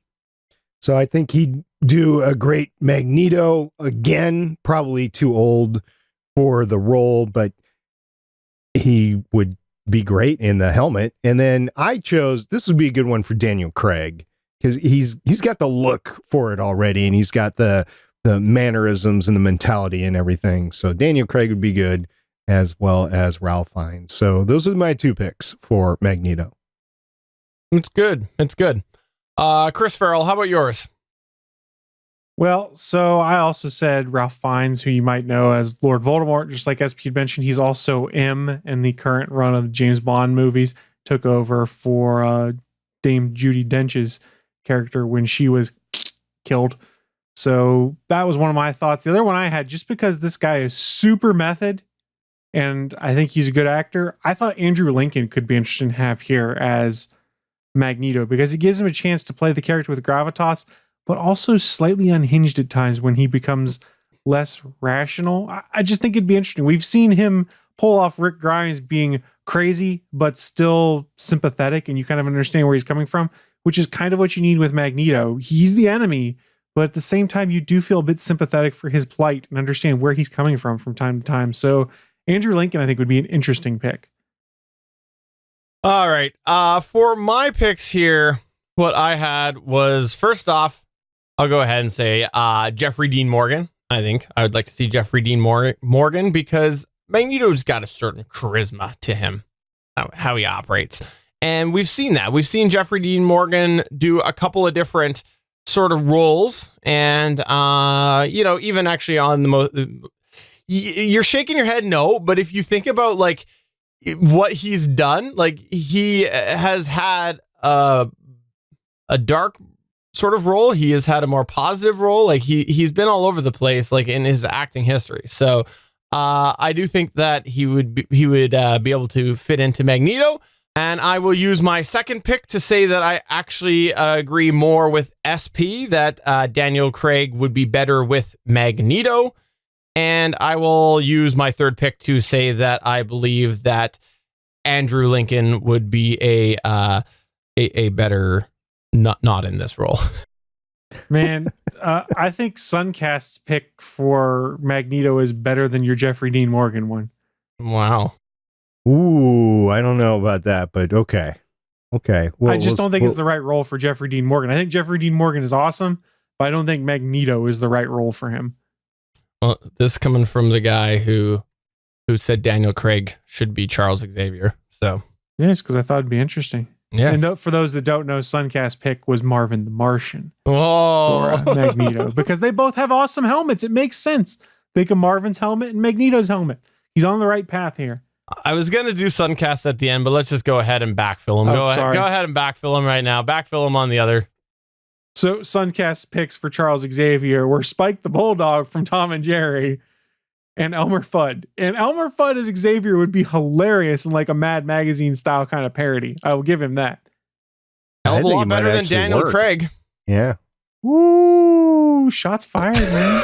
So I think he'd do a great Magneto. Again, probably too old for the role, but he would be great in the helmet. And then I chose, this would be a good one for Daniel Craig, because he's got the look for it already, and he's got the mannerisms and the mentality and everything. So Daniel Craig would be good, as well as Ralph Fiennes. So those are my two picks for Magneto. It's good. It's good. Chris Farrell, how about yours? Well, so I also said Ralph Fiennes, who you might know as Lord Voldemort. Just like SP mentioned, he's also M in the current run of James Bond movies. Took over for Dame Judi Dench's character when she was killed. So that was one of my thoughts. The other one I had, just because this guy is super method, and I think he's a good actor, I thought Andrew Lincoln could be interesting to have here as Magneto, because it gives him a chance to play the character with gravitas, but also slightly unhinged at times when he becomes less rational. I just think it'd be interesting. We've seen him pull off Rick Grimes being crazy, but still sympathetic, and you kind of understand where he's coming from, which is kind of what you need with Magneto. He's the enemy, but at the same time, you do feel a bit sympathetic for his plight and understand where he's coming from time to time. So Andrew Lincoln, I think, would be an interesting pick. All right. For my picks here, what I had was, first off, I'll go ahead and say Jeffrey Dean Morgan. I think I would like to see Jeffrey Dean Morgan, because Magneto's got a certain charisma to him, how he operates. And we've seen that. We've seen Jeffrey Dean Morgan do a couple of different sort of roles. And, even actually on the most, you're shaking your head no, but if you think about like what he's done, like he has had a dark sort of role. He has had a more positive role. Like he's been all over the place, like in his acting history. So I do think that he would be able to fit into Magneto. And I will use my second pick to say that I actually agree more with SP, that Daniel Craig would be better with Magneto. And I will use my third pick to say that I believe that Andrew Lincoln would be a better not in this role. Man, I think Suncast's pick for Magneto is better than your Jeffrey Dean Morgan one. Wow. Ooh, I don't know about that, but okay. Well, I just don't think it's the right role for Jeffrey Dean Morgan. I think Jeffrey Dean Morgan is awesome, but I don't think Magneto is the right role for him. Well, this coming from the guy who said Daniel Craig should be Charles Xavier. So Yes, because I thought it'd be interesting. yeah. And for those that don't know, Suncast pick was Marvin the Martian Oh, for Magneto, because they both have awesome helmets. It makes sense. Think of Marvin's helmet and Magneto's helmet. He's on the right path here. I was going to do Suncast at the end, but let's just go ahead and backfill him. Oh, sorry. Go ahead and backfill him right now. Backfill him on the other. So Suncast picks for Charles Xavier were Spike the Bulldog from Tom and Jerry and Elmer Fudd. And Elmer Fudd as Xavier would be hilarious in like a Mad Magazine style kind of parody. I will give him that. Hell I of a think lot it might better than actually Daniel work. Craig. Yeah. Woo! Shots fired, man.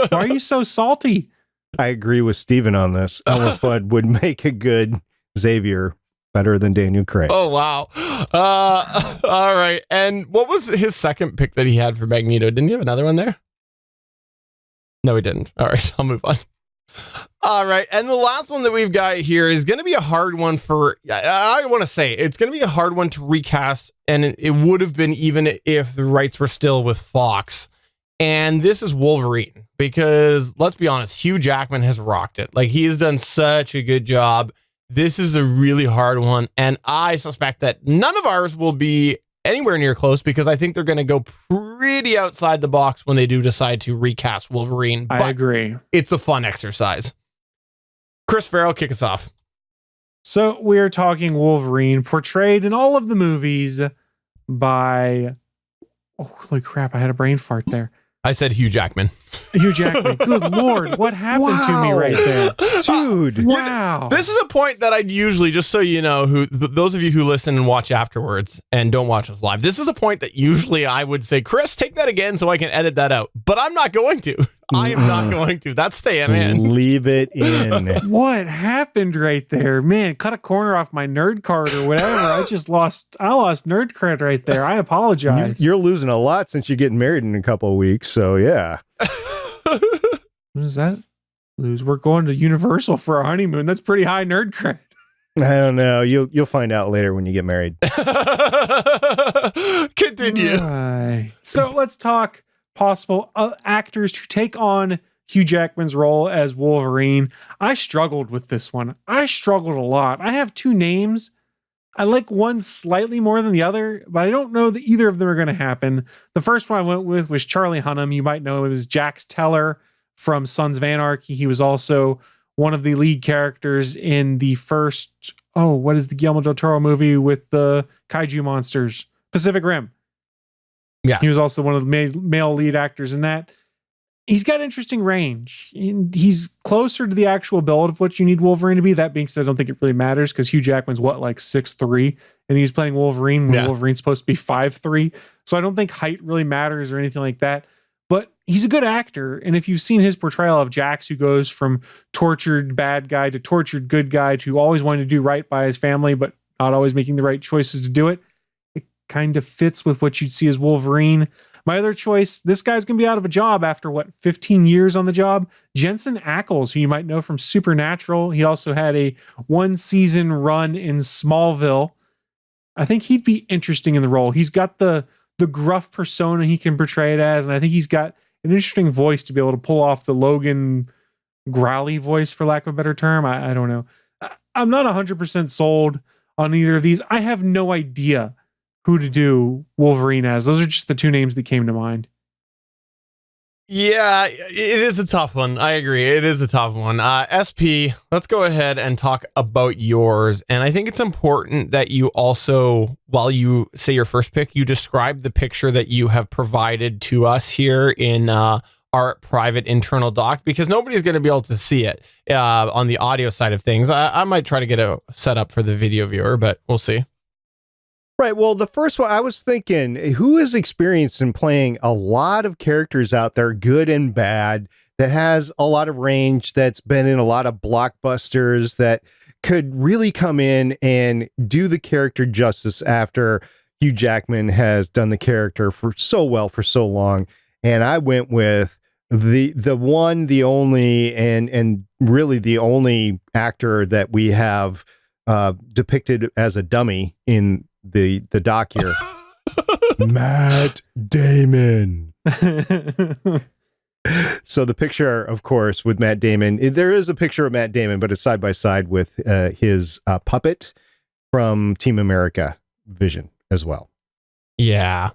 Why are you so salty? I agree with Steven on this. Elmer Fudd would make a good Xavier, better than Daniel Craig. Oh, wow. All right. And what was his second pick that he had for Magneto? Didn't he have another one there? No, he didn't. All right, I'll move on. All right. And the last one that we've got here is going to be a hard one for, I want to say, it's going to be a hard one to recast. And it would have been even if the rights were still with Fox. And this is Wolverine, because let's be honest, Hugh Jackman has rocked it. Like, he has done such a good job. This is a really hard one. And I suspect that none of ours will be anywhere near close, because I think they're going to go pretty outside the box when they do decide to recast Wolverine. But I agree. it's a fun exercise. Chris Farrell, kick us off. So we're talking Wolverine, portrayed in all of the movies by, oh, holy crap, I had a brain fart there. I said Hugh Jackman. Hugh Jackman. Good Lord, what happened to me right there? Dude. Wow. This is a point that I'd usually, just so you know, those of you who listen and watch afterwards and don't watch us live, this is a point that usually I would say, Chris, take that again so I can edit that out. But I'm not going to. I am not going to. That's staying in. Leave it in. What happened right there? Man, cut a corner off my nerd card or whatever. I lost nerd cred right there. I apologize. You're losing a lot since you're getting married in a couple of weeks. So yeah. What does that lose? We're going to Universal for our honeymoon. That's pretty high nerd cred. I don't know. You'll find out later when you get married. Continue. Right. So let's talk possible actors to take on Hugh Jackman's role as Wolverine. I struggled with this one. I struggled a lot. I have two names. I like one slightly more than the other, but I don't know that either of them are going to happen. The first one I went with was Charlie Hunnam. You might know him as Jax Teller from Sons of Anarchy. He was also one of the lead characters in the first, what is the Guillermo del Toro movie with the kaiju monsters? Pacific Rim. Yeah. He was also one of the male lead actors in that. He's got interesting range. He's closer to the actual build of what you need Wolverine to be. That being said, I don't think it really matters, because Hugh Jackman's like 6'3", and he's playing Wolverine when Wolverine's supposed to be 5'3". So I don't think height really matters or anything like that. But he's a good actor. And if you've seen his portrayal of Jax, who goes from tortured bad guy to tortured good guy to always wanting to do right by his family, but not always making the right choices to do it, it kind of fits with what you'd see as Wolverine. My other choice, this guy's going to be out of a job after 15 years on the job. Jensen Ackles, who you might know from Supernatural. He also had a 1-season run in Smallville. I think he'd be interesting in the role. He's got the gruff persona he can portray it as, and I think he's got an interesting voice to be able to pull off the Logan growly voice, for lack of a better term. I don't know. I'm not 100% sold on either of these. I have no idea who to do Wolverine as. Those are just the two names that came to mind. Yeah, it is a tough one. I agree. It is a tough one. SP, let's go ahead and talk about yours. And I think it's important that you also, while you say your first pick, you describe the picture that you have provided to us here in our private internal doc, because nobody's going to be able to see it on the audio side of things. I might try to get it set up for the video viewer, but we'll see. Right. Well, the first one, I was thinking, who is experienced in playing a lot of characters out there, good and bad, that has a lot of range, that's been in a lot of blockbusters, that could really come in and do the character justice after Hugh Jackman has done the character for so well for so long. And I went with the one, the only, and really the only actor that we have depicted as a dummy in the doc here. Matt Damon. So the picture, of course, with Matt Damon, there is a picture of Matt Damon, but it's side by side with his puppet from Team America Vision as well. Yeah.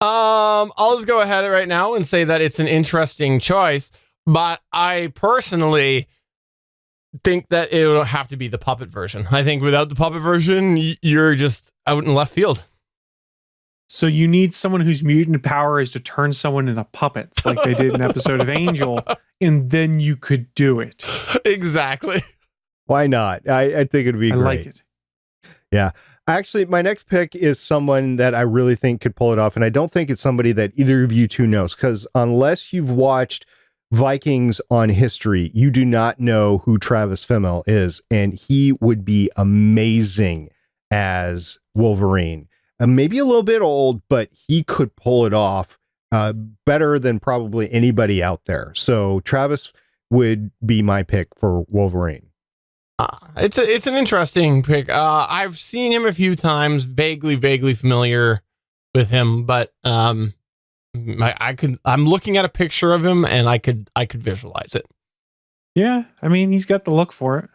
I'll just go ahead right now and say that it's an interesting choice, but I personally think that it would have to be the puppet version. I think without the puppet version, you're just out in left field. So you need someone whose mutant power is to turn someone into puppets, like they did in an episode of Angel, and then you could do it. Exactly. Why not? I think it'd be great. I like it. Yeah. Actually, my next pick is someone that I really think could pull it off, and I don't think it's somebody that either of you two knows, because unless you've watched Vikings on history, you do not know who Travis Fimmel is, and he would be amazing as Wolverine. Maybe a little bit old, but he could pull it off better than probably anybody out there. So Travis would be my pick for Wolverine. It's an interesting pick. I've seen him a few times, vaguely familiar with him, but I'm looking at a picture of him and I could visualize it. Yeah, I mean, he's got the look for it.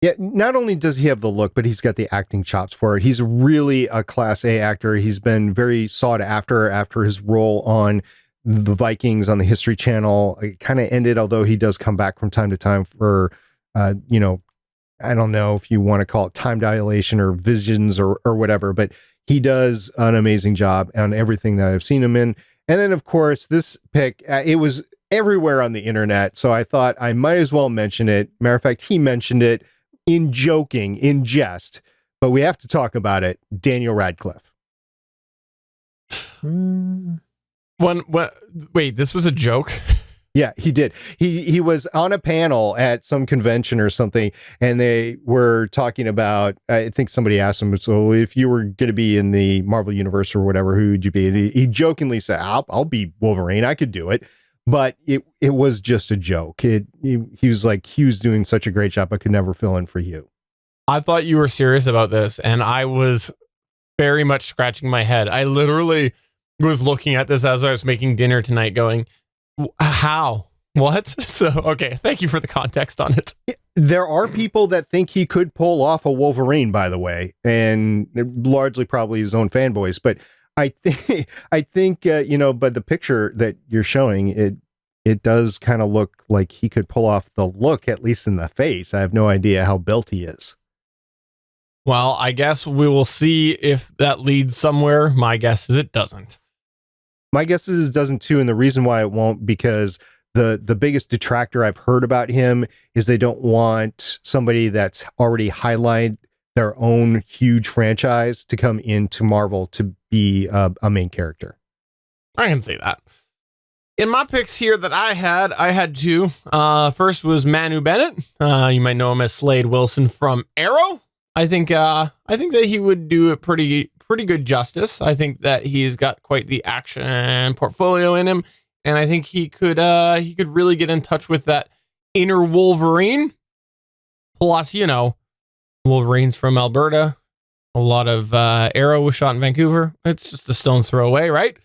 Yeah, not only does he have the look, but he's got the acting chops for it. He's really a Class A actor. He's been very sought after his role on the Vikings on the History Channel. It kind of ended, although he does come back from time to time for, I don't know if you want to call it time dilation or visions or whatever, but he does an amazing job on everything that I've seen him in. And then, of course, this pick, it was everywhere on the internet, so I thought I might as well mention it. Matter of fact, he mentioned it in jest, but we have to talk about it. Daniel Radcliffe. Wait, this was a joke? Yeah, he did. He was on a panel at some convention or something, and they were talking about, I think somebody asked him, so if you were going to be in the Marvel Universe or whatever, who would you be? And he jokingly said, I'll be Wolverine. I could do it. But it was just a joke. He was like, Hugh's doing such a great job. I could never fill in for you. I thought you were serious about this, and I was very much scratching my head. I literally was looking at this as I was making dinner tonight going, how? What? So, okay, thank you for the context on it. There are people that think he could pull off a Wolverine, by the way, and largely probably his own fanboys, but I think but the picture that you're showing, it does kind of look like he could pull off the look, at least in the face. I have no idea how built he is. Well, I guess we will see if that leads somewhere. My guess is it doesn't. My guess is it doesn't too, and the reason why it won't, because the biggest detractor I've heard about him is they don't want somebody that's already highlighted their own huge franchise to come into Marvel to be a main character. I can see that. In my picks here that I had two. First was Manu Bennett. You might know him as Slade Wilson from Arrow. I think that he would do it pretty good justice. I think that he's got quite the action portfolio in him, and I think he could really get in touch with that inner Wolverine. Plus, Wolverine's from Alberta. A lot of Arrow was shot in Vancouver. It's just a stone's throw away, right?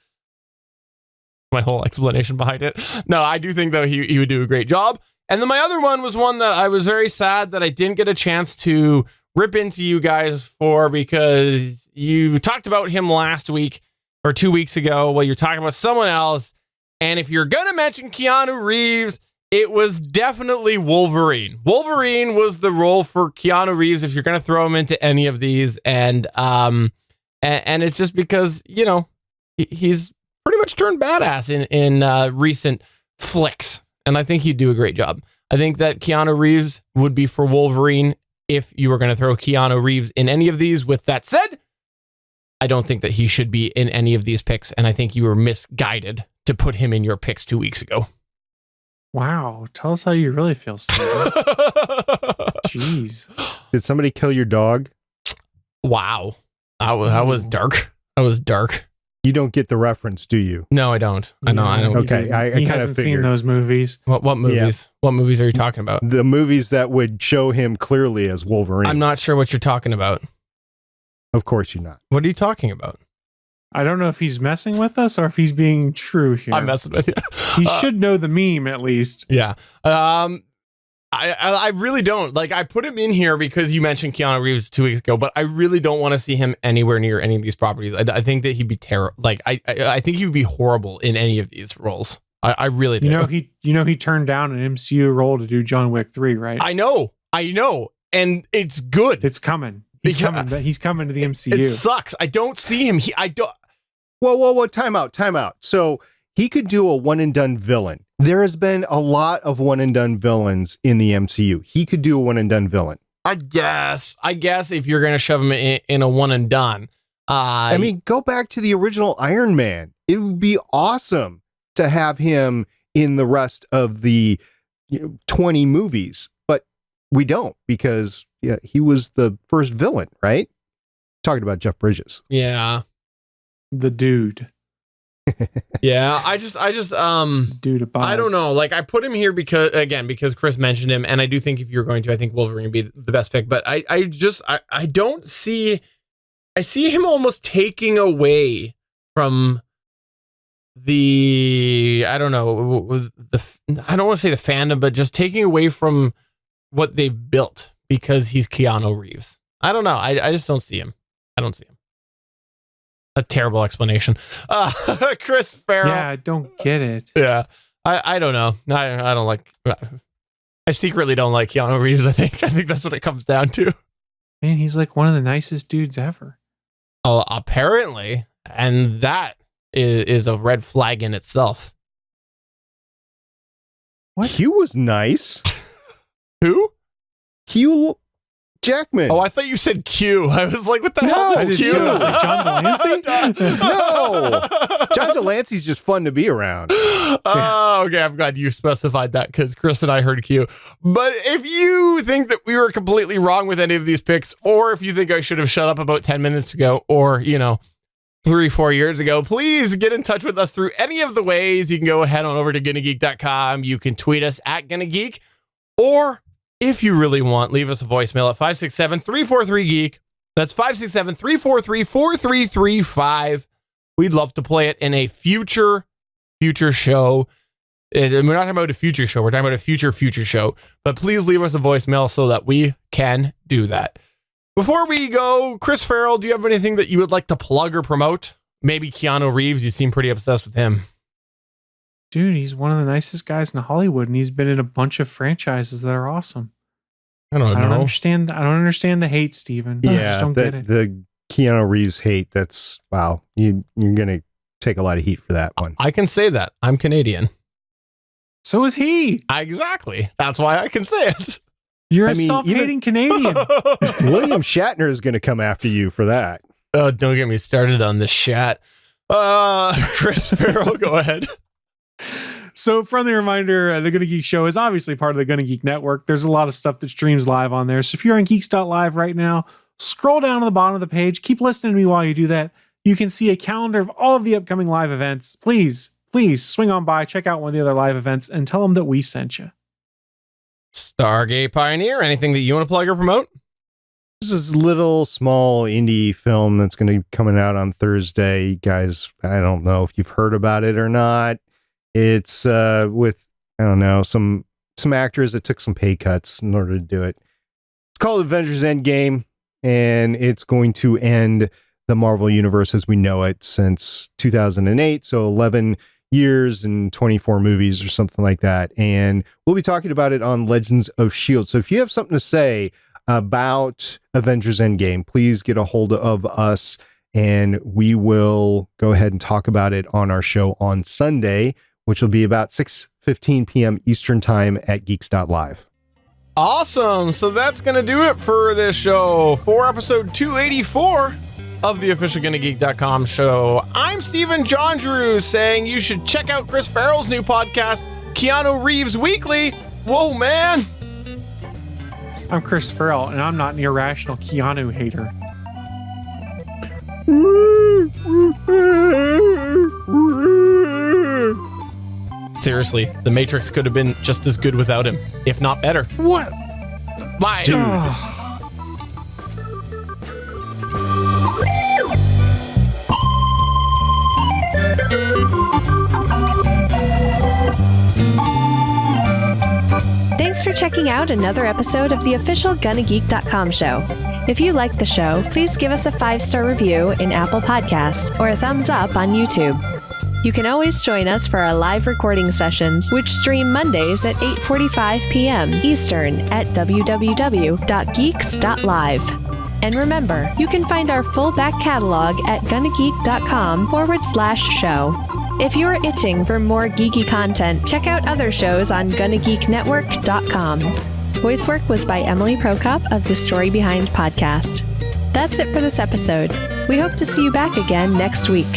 My whole explanation behind it. No, I do think, though, he would do a great job. And then my other one was one that I was very sad that I didn't get a chance to rip into you guys for, because you talked about him last week or 2 weeks ago. Well, you're talking about someone else. And if you're going to mention Keanu Reeves, it was definitely Wolverine. Wolverine was the role for Keanu Reeves if you're going to throw him into any of these. And it's just because, he's pretty much turned badass in recent flicks. And I think he'd do a great job. I think that Keanu Reeves would be for Wolverine if you were going to throw Keanu Reeves in any of these. With that said, I don't think that he should be in any of these picks. And I think you were misguided to put him in your picks 2 weeks ago. Wow. Tell us how you really feel, Steven. Jeez. Did somebody kill your dog? Wow. That was dark. That was dark. You don't get the reference, do you? No, I don't. I don't. Okay. I he kind hasn't of seen those movies. What movies? Yeah. What movies are you talking about? The movies that would show him clearly as Wolverine. I'm not sure what you're talking about. Of course you're not. What are you talking about? I don't know if he's messing with us or if he's being true here. I'm messing with you. He should know the meme at least. Yeah. I really don't. Like, I put him in here because you mentioned Keanu Reeves 2 weeks ago, but I really don't want to see him anywhere near any of these properties. I think that he'd be terrible. Like, I think he would be horrible in any of these roles. I really do. He turned down an MCU role to do John Wick 3, right? I know. And it's good. It's coming. He's coming to the MCU. It sucks. I don't see him. Whoa, time out. So he could do a one and done villain. There has been a lot of one and done villains in the MCU. He could do a one and done villain. I guess if you're going to shove him in a one and done. Go back to the original Iron Man. It would be awesome to have him in the rest of the 20 movies, but we don't, because he was the first villain, right? Talking about Jeff Bridges. Yeah. The dude. Yeah, I just Dude abides. I don't know. Like, I put him here because Chris mentioned him, and I do think if you're going to, I think Wolverine would be the best pick. But I don't see. I see him almost taking away from the, I don't know, I don't want to say the fandom, but just taking away from what they've built because he's Keanu Reeves. I don't know. I just don't see him. I don't see him. A terrible explanation. Chris Farrell. Yeah, I don't get it. Yeah. I don't know. I don't like, I secretly don't like Keanu Reeves, I think. I think that's what it comes down to. Man, he's like one of the nicest dudes ever. Oh, apparently. And that is a red flag in itself. What? Hugh was nice. Who? Hugh Jackman. Oh, I thought you said Q. I was like, what the hell I is did Q? too. I was like, John Delancey? No. John Delancey's just fun to be around. Oh, okay. I'm glad you specified that because Chris and I heard Q. But if you think that we were completely wrong with any of these picks, or if you think I should have shut up about 10 minutes ago, or, 3-4 years ago, please get in touch with us through any of the ways. You can go ahead on over to GonnaGeek.com. You can tweet us at GonnaGeek, or if you really want, leave us a voicemail at 567-343-GEEK. That's 567-343-4335. We'd love to play it in a future show. We're not talking about a future show. We're talking about a future show. But please leave us a voicemail so that we can do that. Before we go, Chris Farrell, do you have anything that you would like to plug or promote? Maybe Keanu Reeves. You seem pretty obsessed with him. Dude, he's one of the nicest guys in Hollywood, and he's been in a bunch of franchises that are awesome. I don't understand the hate, Steven. I just don't get it. The Keanu Reeves hate, that's, wow. You're going to take a lot of heat for that one. I can say that. I'm Canadian. So is he. Exactly. That's why I can say it. You're a self-hating Canadian. William Shatner is going to come after you for that. Oh, don't get me started on this chat. Chris Farrell, go ahead. So, friendly reminder, the Gonna Geek Show is obviously part of the Gonna Geek Network. There's a lot of stuff that streams live on there. So if you're on geeks.live right now, scroll down to the bottom of the page. Keep listening to me while you do that. You can see a calendar of all of the upcoming live events. Please swing on by, check out one of the other live events, and tell them that we sent you. Stargate Pioneer, anything that you want to plug or promote? This is a little small indie film that's going to be coming out on Thursday. Guys, I don't know if you've heard about it or not. It's with, I don't know, some actors that took some pay cuts in order to do it. It's called Avengers Endgame, and it's going to end the Marvel Universe as we know it since 2008, so 11 years and 24 movies or something like that. And we'll be talking about it on Legends of S.H.I.E.L.D. So if you have something to say about Avengers Endgame, please get a hold of us, and we will go ahead and talk about it on our show on Sunday, which will be about 6:15 p.m. Eastern Time at geeks.live. Awesome. So that's going to do it for this show, for episode 284 of the official GonnaGeek.com show. I'm Steven John Drew saying you should check out Chris Farrell's new podcast, Keanu Reeves Weekly. Whoa, man. I'm Chris Farrell, and I'm not an irrational Keanu hater. Seriously, The Matrix could have been just as good without him, if not better. What? Bye. Dude. Thanks for checking out another episode of the official GonnaGeek.com show. If you like the show, please give us a 5-star review in Apple Podcasts or a thumbs up on YouTube. You can always join us for our live recording sessions, which stream Mondays at 8:45 p.m. Eastern at www.geeks.live. And remember, you can find our full back catalog at GonnaGeek.com/show. If you're itching for more geeky content, check out other shows on GonnaGeekNetwork.com. Voice work was by Emily Prokop of the Story Behind podcast. That's it for this episode. We hope to see you back again next week.